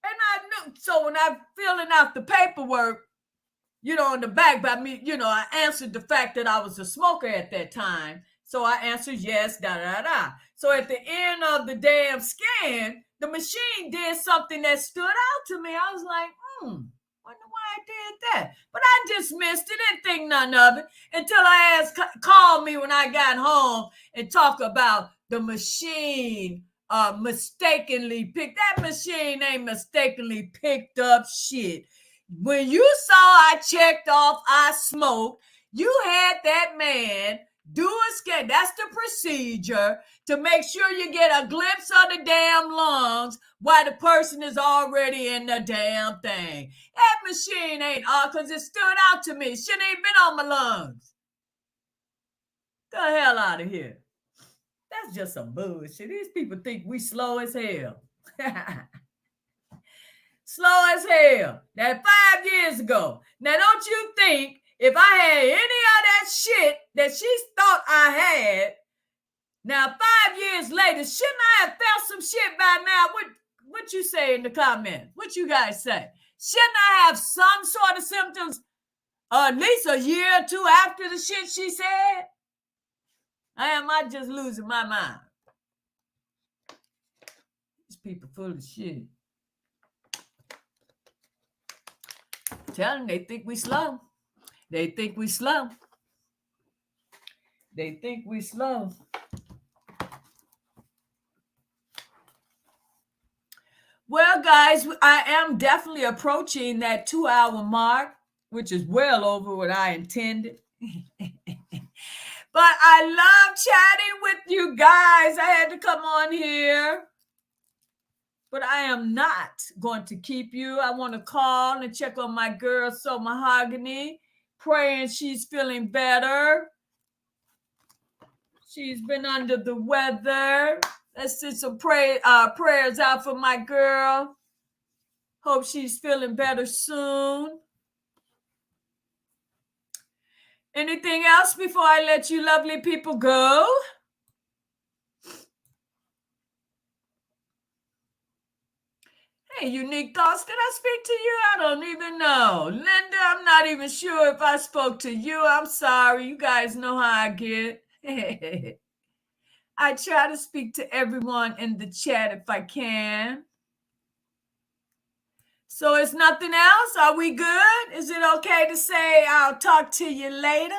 knew, so when I'm filling out the paperwork, on the back by me, I answered the fact that I was a smoker at that time. So I answered yes, da. So at the end of the damn scan, the machine did something that stood out to me. I was like, wonder why I did that. But I dismissed it, didn't think none of it until I called me when I got home and talk about the machine mistakenly picked. That machine ain't mistakenly picked up shit. When you saw I checked off, I smoked, you had that man do a scan. That's the procedure to make sure you get a glimpse of the damn lungs while the person is already in the damn thing. That machine ain't all because it stood out to me. Shit ain't been on my lungs. The hell out of here. That's just some bullshit. These people think we slow as hell. Slow as hell. That 5 years ago. Now, don't you think if I had any of that shit that she thought I had, now 5 years later, shouldn't I have felt some shit by now? What you say in the comments? What you guys say? Shouldn't I have some sort of symptoms at least a year or two after the shit she said? Am I just losing my mind? These people full of shit. Tell them they think we slow. They think we slow. They think we slow. Well, guys, I am definitely approaching that 2-hour mark, which is well over what I intended. But I love chatting with you guys. I had to come on here. But I am not going to keep you. I want to call and check on my girl, So Mahogany, praying she's feeling better. She's been under the weather. Let's send some prayers out for my girl. Hope she's feeling better soon. Anything else before I let you lovely people go? Hey, Unique Thoughts, did I speak to you? I don't even know. Linda, I'm not even sure if I spoke to you. I'm sorry. You guys know how I get. I try to speak to everyone in the chat if I can. So it's nothing else? Are we good? Is it okay to say I'll talk to you later?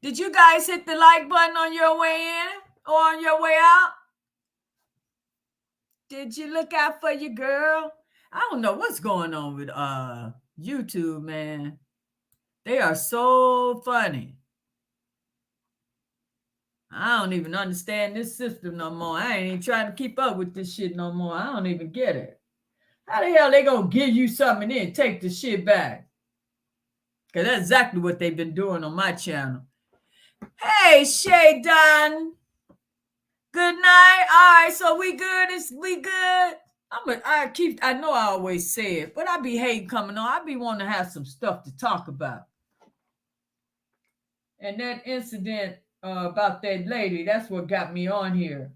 Did you guys hit the like button on your way in or on your way out? Did you look out for your girl? I don't know what's going on with YouTube, man. They are so funny. I don't even understand this system no more. I ain't even trying to keep up with this shit no more. I don't even get it. How the hell they gonna give you something and then take the shit back? Because that's exactly what they've been doing on my channel. Hey, Shay Dunn. Good night. All right, so we good? We good? I know I always say it, but I be hating coming on. I be wanting to have some stuff to talk about. And that incident about that lady, that's what got me on here.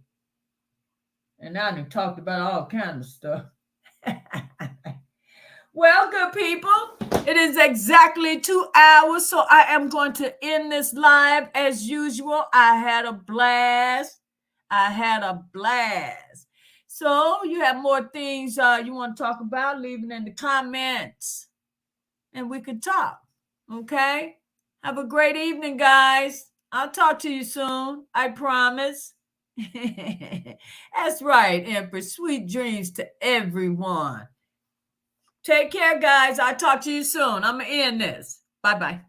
And I done talked about all kinds of stuff. Well, good people, it is exactly 2 hours, so I am going to end this live as usual. I had a blast. So you have more things you want to talk about, leave it in the comments and we can talk. Okay? Have a great evening, guys. I'll talk to you soon. I promise. That's right, Empress. Sweet dreams to everyone. Take care, guys. I'll talk to you soon. I'm going to end this. Bye-bye.